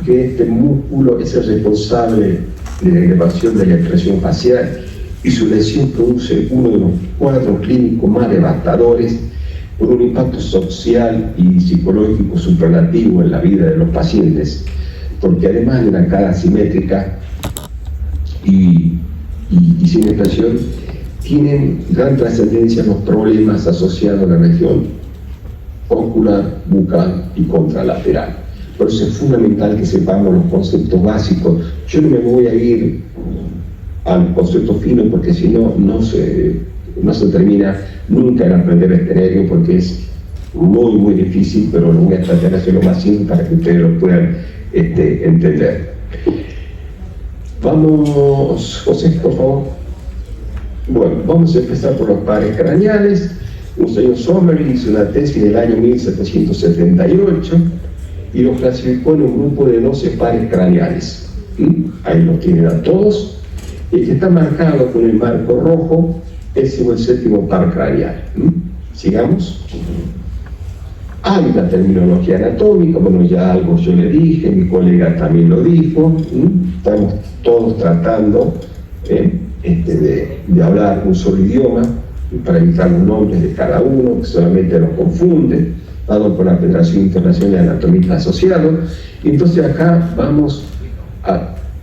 que este músculo es el responsable de la elevación de la expresión facial y su lesión produce uno de los cuadros clínicos más devastadores por un impacto social y psicológico superlativo en la vida de los pacientes, porque además de una cara asimétrica y sin expresión, tienen gran trascendencia los problemas asociados a la región ocular, bucal y contralateral. Por eso es fundamental que sepamos los conceptos básicos. Yo no me voy a ir al concepto fino porque si no, no se termina nunca en aprender este nervio, porque es muy difícil, pero lo voy a tratar de hacerlo más simple para que ustedes lo puedan entender. Vamos, José, por favor. Bueno, vamos a empezar por los pares craneales. Un señor Sommerly hizo una tesis en el año 1778 y los clasificó en un grupo de 12 pares craneales. Ahí los tienen a todos. El que está marcado con el marco rojo es el séptimo par craneal. Sigamos. Hay una terminología anatómica, bueno, ya algo yo le dije, mi colega también lo dijo. Estamos todos tratando de hablar un solo idioma para evitar los nombres de cada uno, que solamente los confunde, dado por la Federación Internacional de Anatomía Asociados. Y entonces acá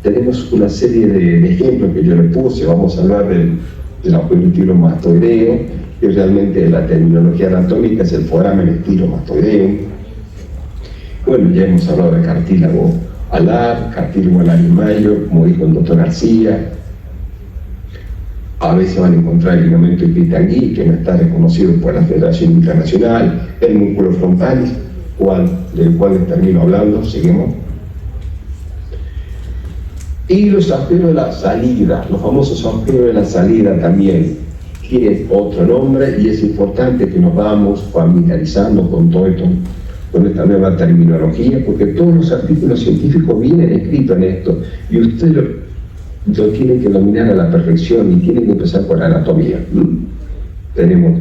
tenemos una serie de ejemplos que yo le puse. Vamos a hablar del agujero estilomastoideo, que realmente la terminología anatómica es el foramen estilomastoideo. Bueno, ya hemos hablado de cartílago alar, cartílago alario mayor, como dijo el doctor García. A veces van a encontrar el ligamento epitangui, que no está reconocido por la Federación Internacional, el músculo frontalis, del cual les termino hablando. Seguimos. Y los agujeros de la salida, los famosos agujeros de la salida también tienen otro nombre, y es importante que nos vamos familiarizando con todo esto, con esta nueva terminología, porque todos los artículos científicos vienen escritos en esto, y ustedes lo tienen que dominar a la perfección y tienen que empezar por la anatomía. Tenemos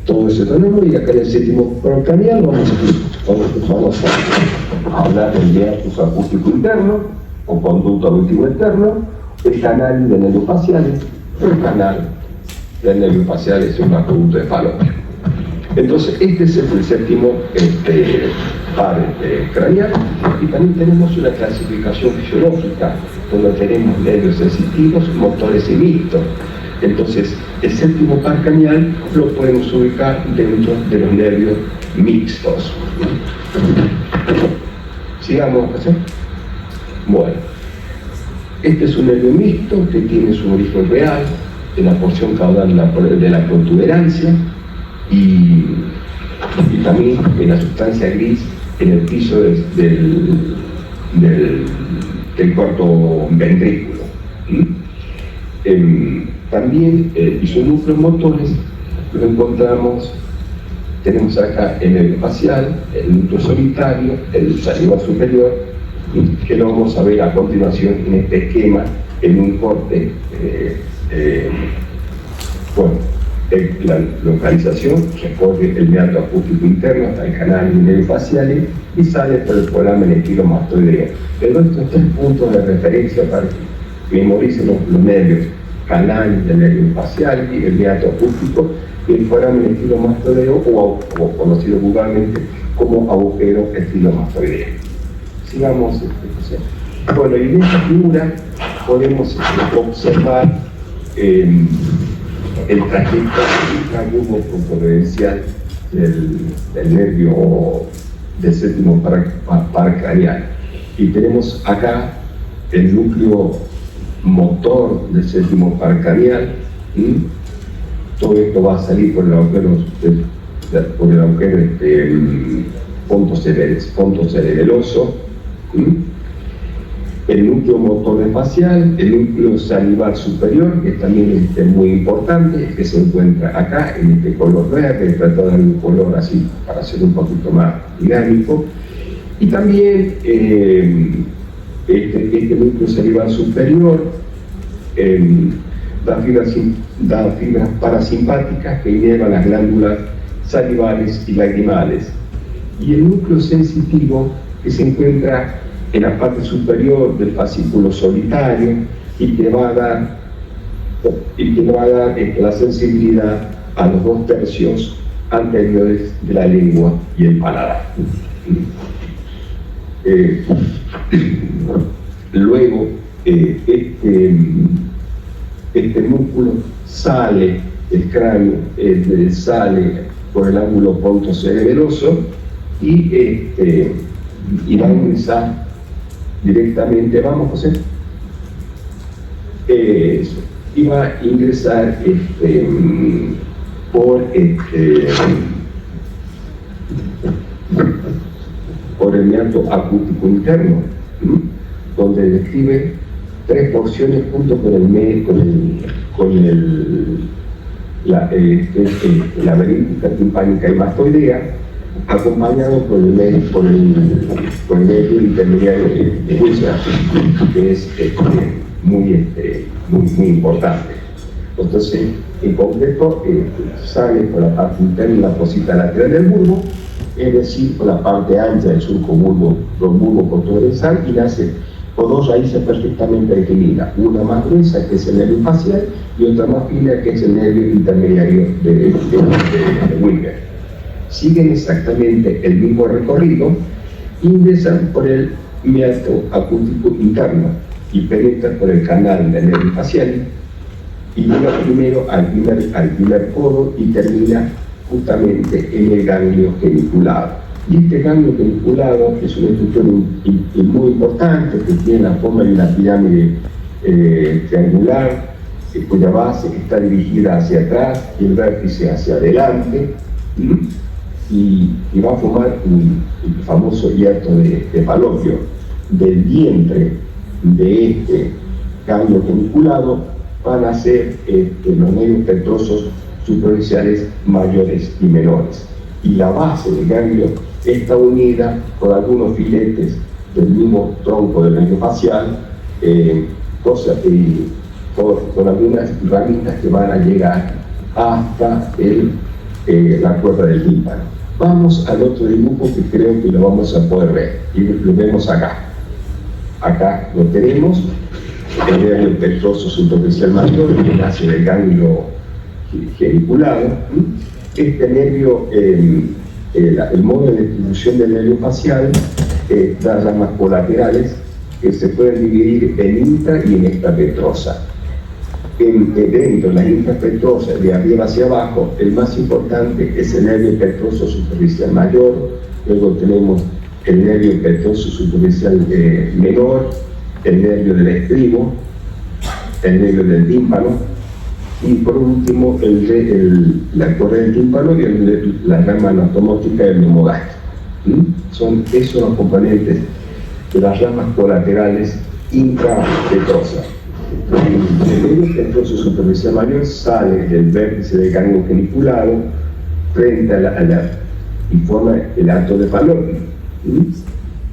todo ese tono, y acá en el séptimo par craneal vamos a hablar del hiatus acústico interno o conducto auditivo externo, el canal de nervios faciales. El canal de nervios faciales es un acueducto de Falopio. Entonces, este es el séptimo par craneal, y también tenemos una clasificación fisiológica, donde tenemos nervios sensitivos, motores y mixtos. Entonces, el séptimo par craneal lo podemos ubicar dentro de los nervios mixtos. Sigamos, José. Bueno, este es un nervio mixto que tiene su origen real en la porción caudal de la protuberancia y también en la sustancia gris en el piso del cuarto ventrículo. También y sus núcleos motores los encontramos. Tenemos acá el nervio facial, el núcleo solitario, el salivar superior, que lo vamos a ver a continuación en este esquema en un corte. La localización recorre el meato acústico interno hasta el canal de nervios faciales y sale por el foramen estilomastoideo. Pero estos 3 puntos de referencia para que memoricen los nervios: canal de nervios faciales, y el meato acústico, y el foramen estilomastoideo, o conocido vulgarmente como agujero estilomastoideo. Sigamos. Bueno, y en esta figura podemos observar el trayecto agudo concorrencial del nervio del séptimo par craneal. Y tenemos acá el núcleo motor del séptimo par craneal. Todo esto va a salir por el agujero ponto cerebeloso. El núcleo motor facial, el núcleo salivar superior, que también es muy importante, que se encuentra acá en este color verde. Trato de dar un color así para hacer un poquito más dinámico. Y también este núcleo salivar superior da fibras parasimpáticas que inervan las glándulas salivales y lagrimales. y el núcleo sensitivo, que se encuentra en la parte superior del fascículo solitario y que va a dar la sensibilidad a los 2 tercios anteriores de la lengua y el paladar. Luego, este músculo sale, el cráneo sale por el ángulo pontocerebeloso y va a ingresar directamente, vamos José, eso, y va a ingresar por el meato acústico interno, donde describe 3 porciones junto con la laberíntica timpánica y mastoidea, acompañado por el nervio intermediario de Wilson, que es muy importante. Entonces, en concreto, sale por la parte interna y la fosita lateral del bulbo, es decir, por la parte ancha del surco bulbo cotodorsal, y nace con 2 raíces perfectamente definidas, una más gruesa, que es el nervio facial, y otra más fina, que es el nervio intermediario de Wilber. Siguen exactamente el mismo recorrido, ingresan por el meato acústico interno y penetran por el canal del nervio facial, y llega primero al primer codo y termina justamente en el ganglio geniculado. Y este ganglio geniculado es una estructura muy importante, que tiene la forma de una pirámide triangular, cuya base está dirigida hacia atrás y el vértice hacia adelante, y va a formar el famoso hiato de Falopio. Del vientre de este ganglio geniculado van a ser los nervios petrosos superficiales mayores y menores. Y la base del ganglio está unida con algunos filetes del mismo tronco del nervio facial, con algunas ramitas que van a llegar hasta la cuerda del tímpano. Vamos al otro dibujo, que creo que lo vamos a poder ver, y lo vemos acá. Acá lo tenemos, el nervio petroso superficial mayor, que nace del ganglio geniculado. Este nervio, el modo de distribución del nervio facial da ramas colaterales que se pueden dividir en intra y en extrapetrosa. Dentro de la intrapetrosa, de arriba hacia abajo, el más importante es el nervio petroso superficial mayor. Luego tenemos el nervio petroso superficial menor, el nervio del estribo, el nervio del tímpano, y por último la correa del tímpano y la rama anatomótica del neumogástrico. Esos son los componentes de las ramas colaterales intrapetrosas. El nervio petroso superficial mayor sale del vértice del ganglio geniculado frente y forma el acto de Falopio.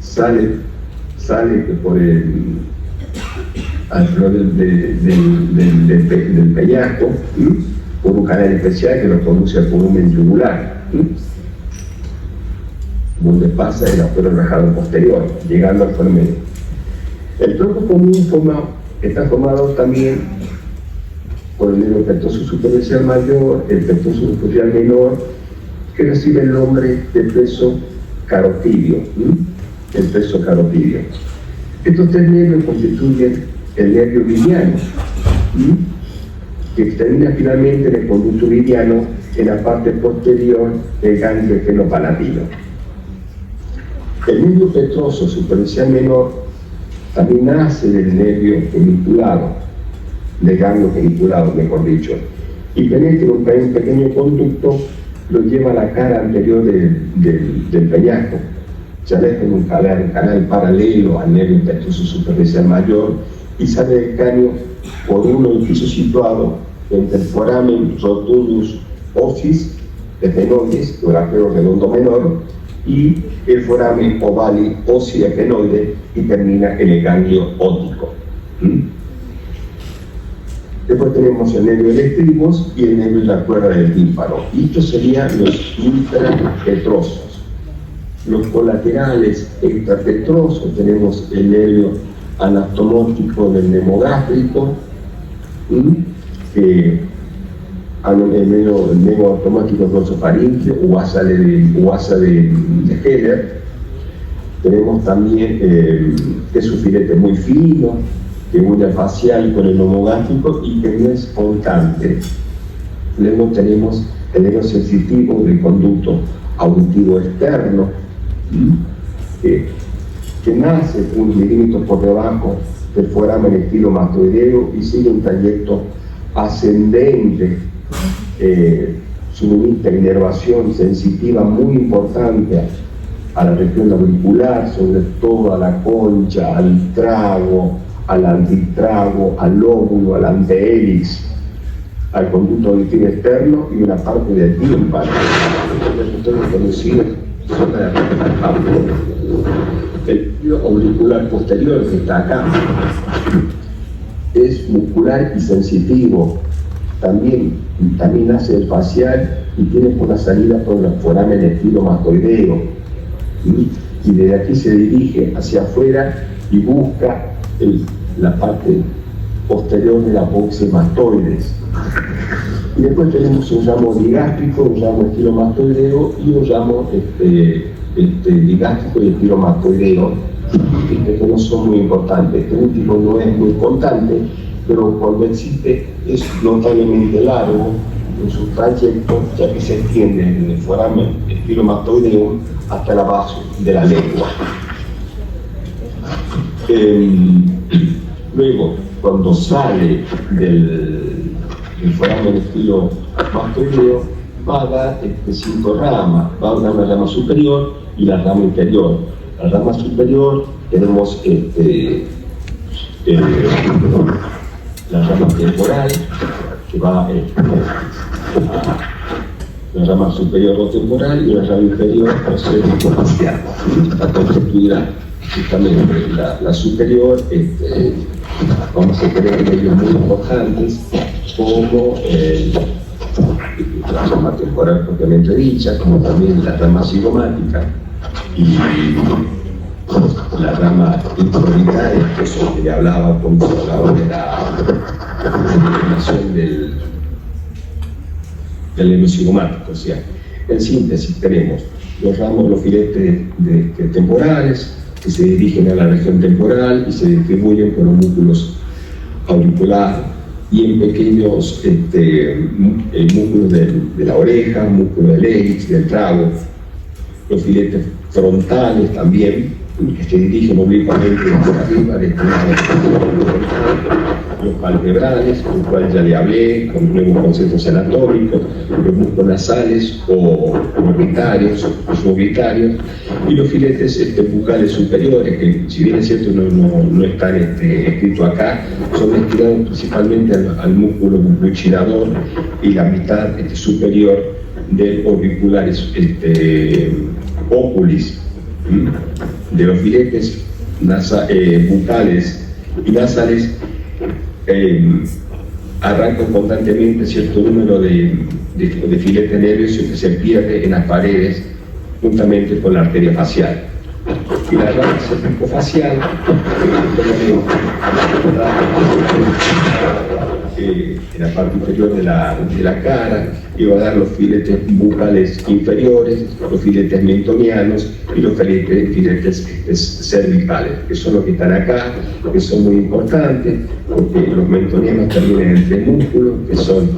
Sale por alrededor del peñasco, por un canal especial que lo conduce al volumen yugular, donde pasa el agujero rajado posterior, llegando al formedio. El tronco común está formado también por el nervio petroso superficial mayor, el petroso superficial menor, que recibe el nombre de peso carotidio. El peso carotidio. Estos 3 nervios constituyen el nervio liviano, que termina finalmente en el conducto liviano en la parte posterior del ganglio fenopalatino. El nervio petroso superficial menor también nace del nervio geniculado, del ganglio geniculado, mejor dicho, y penetra un pequeño conducto, lo lleva a la cara anterior del peñasco. Se aleja en un canal paralelo al nervio petroso superficial mayor y sale del cráneo por un orificio situado entre el foramen rotundus ossis de fenoides, el agujero redondo menor, y el foramen ovale ossi efenoide, y termina en el ganglio óptico. Después tenemos el nervio del estribos y el nervio de la cuerda del tímpano. Y estos serían los intrapetrosos. Los colaterales extrapetrosos, tenemos el nervio anastomótico del nemogástrico, el nervio automático glossofaríngeo, guasa de Heller. Tenemos también que es un filete muy fino, que une facial con el nemogástrico y que no es constante. Luego tenemos el nervio sensitivo del conducto auditivo externo, que nace un milímetro por debajo del foramen estilomastoideo y sigue un trayecto ascendente, suministra inervación sensitiva muy importante a la región auricular, sobre todo a la concha, al trago, al antitrago, al lóbulo, al antehelix, al conducto auditivo externo y una parte del tímpano. Ustedes conocen zona de el nervio auricular posterior que está acá es muscular y sensitivo, también hace el facial y tiene por la salida por el foramen estilomastoideo, y desde aquí se dirige hacia afuera y busca la parte posterior de la apófisis mastoides. Y después tenemos un ramo digástrico, un ramo estilomastoideo y un ramo digástrico y estilomastoideo, que no son muy importantes. Este último no es muy importante, pero cuando existe es notablemente largo en su trayecto, ya que se extiende en el foramen estilomastoideo hasta la base de la lengua. Luego, cuando sale del foramen estilomastoideo, va a dar 5 ramas, va a dar una rama superior y la rama inferior. La rama superior tenemos la rama temporal, que va a la rama superior o temporal, y la rama inferior o cervicofacial. Está constituida justamente la superior, vamos a tener medios muy importantes como la rama temporal propiamente dicha, como también la rama cigomática y la rama intraorbitaria, que es lo que le hablaba cuando hablaba de la eliminación del nervio cigomático. O sea, en síntesis tenemos los filetes temporales, que se dirigen a la región temporal y se distribuyen por los músculos auriculares y en pequeños músculos de la oreja, músculos del hélix, del trago. Los filetes frontales también, que se dirigen oblicuamente hacia arriba, destinados a los palpebrales, con el cual ya le hablé, con nuevos conceptos anatómicos, los músculos nasales o orbitarios, suborbitarios, y los filetes bucales superiores, que si bien es cierto no están escritos acá, son destinados principalmente al músculo buccinador y la mitad superior del auricularis oculis. De los filetes bucales y nasales arrancan constantemente cierto número de filetes nerviosos que se pierde en las paredes juntamente con la arteria facial. Y la rama cervicofacial en la parte inferior de la cara, y va a dar los filetes bucales inferiores, los filetes mentonianos y los filetes cervicales, que son los que están acá, que son muy importantes, porque los mentonianos terminan entre músculos, que son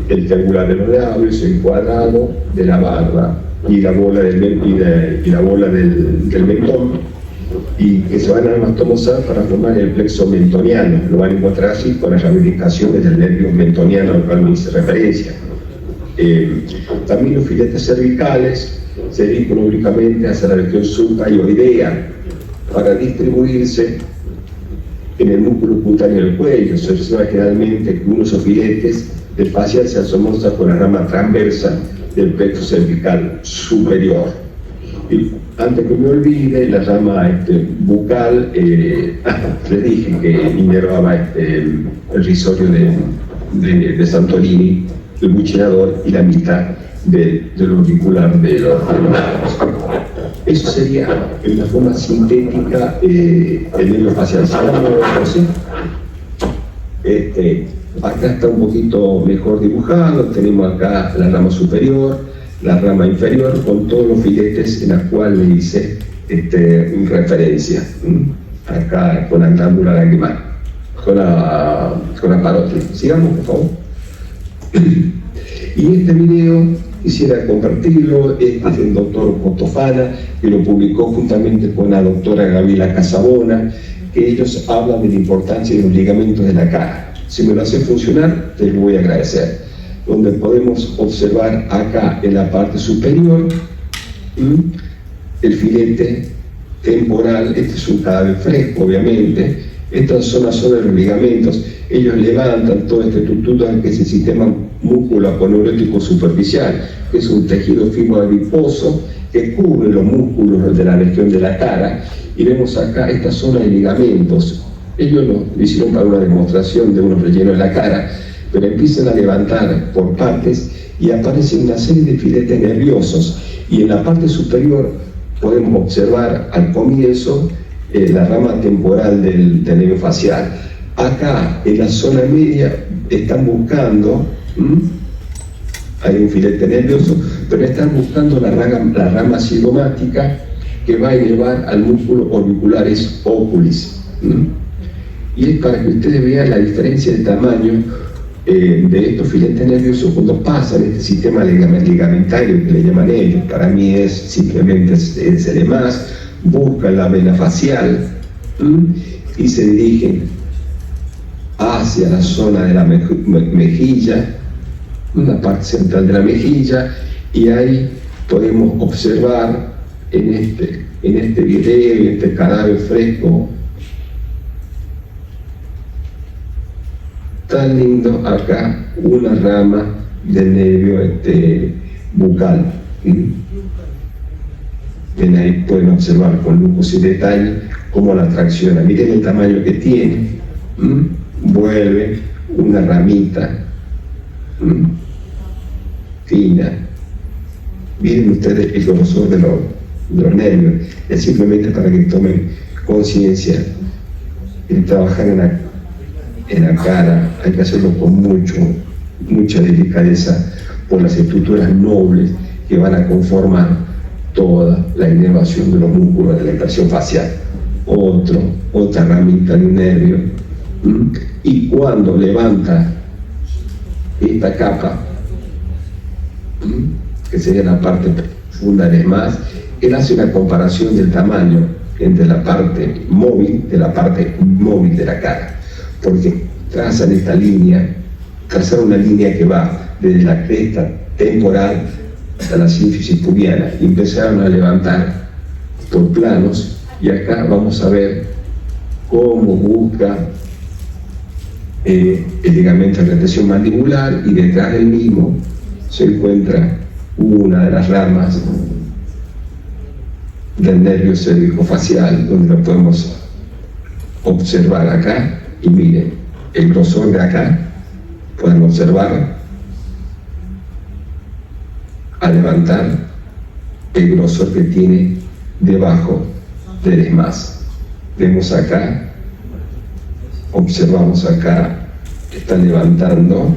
el triangular de los labios, el cuadrado de la barba y la bola del mentón, y que se van a anastomosar para formar el plexo mentoniano. Lo van a encontrar así con las ramificaciones del nervio mentoniano al cual me hice referencia. También los filetes cervicales se dirigen únicamente hacia la región suprayoidea para distribuirse en el músculo cutáneo del cuello. Se observa generalmente que unos filetes del facial se asomosan con la rama transversa del plexo cervical superior. Y antes que me olvide, la rama bucal, les dije que inervaba el rizorio de Santolini, el buccinador y la mitad del auricular de los lados. Eso sería, en una forma sintética, el nervio facial. Acá está un poquito mejor dibujado. Tenemos acá la rama superior, la rama inferior, con todos los filetes en los cuales le hice referencia. Acá con la glándula lacrimal, con la parótida. Sigamos, por favor. Y este video quisiera compartirlo. Este es del doctor Costofana, que lo publicó juntamente con la doctora Gabriela Casabona, que ellos hablan de la importancia de los ligamentos de la cara. Si me lo hacen funcionar, te lo voy a agradecer. Donde podemos observar acá en la parte superior el filete temporal. Este es un cadáver fresco, obviamente. Estas son las zonas de los ligamentos. Ellos levantan toda esta estructura que es el sistema músculo-aponeurótico superficial, que es un tejido fibroadiposo que cubre los músculos de la región de la cara. Y vemos acá esta zona de ligamentos. Ellos lo hicieron para una demostración de unos rellenos de la cara, pero empiezan a levantar por partes y aparecen una serie de filetes nerviosos. Y en la parte superior podemos observar al comienzo la rama temporal del nervio facial. Acá en la zona media están buscando, hay un filete nervioso, pero están buscando la rama cigomática que va a elevar al músculo orbicularis oculis. Y es para que ustedes vean la diferencia de tamaño de estos filetes nerviosos cuando pasan este sistema ligamentario que le llaman ellos. Para mí es simplemente el más, buscan la vena facial y se dirigen hacia la zona de la mejilla, la parte central de la mejilla, y ahí podemos observar en este video y este cadáver fresco tan lindo, acá una rama del nervio bucal. Ven ahí, pueden observar con lujos y detalle cómo la tracciona. Miren el tamaño que tiene. Vuelve una ramita fina. Miren ustedes el grosor de los nervios. Es simplemente para que tomen conciencia. El trabajar en la cara hay que hacerlo con mucha delicadeza por las estructuras nobles que van a conformar toda la inervación de los músculos de la expresión facial. Otra ramita de un nervio. Y cuando levanta esta capa, que sería la parte profunda del más, él hace una comparación del tamaño entre la parte móvil de la cara, porque trazan esta línea, trazaron una línea que va desde la cresta temporal hasta la sínfisis pubiana, y empezaron a levantar por planos, y acá vamos a ver cómo busca el ligamento de retención mandibular, y detrás del mismo se encuentra una de las ramas del nervio cérvico-facial, donde lo podemos observar acá. Y miren, el grosor de acá, pueden observar al levantar el grosor que tiene debajo del esmaz. Vemos acá, observamos acá, está levantando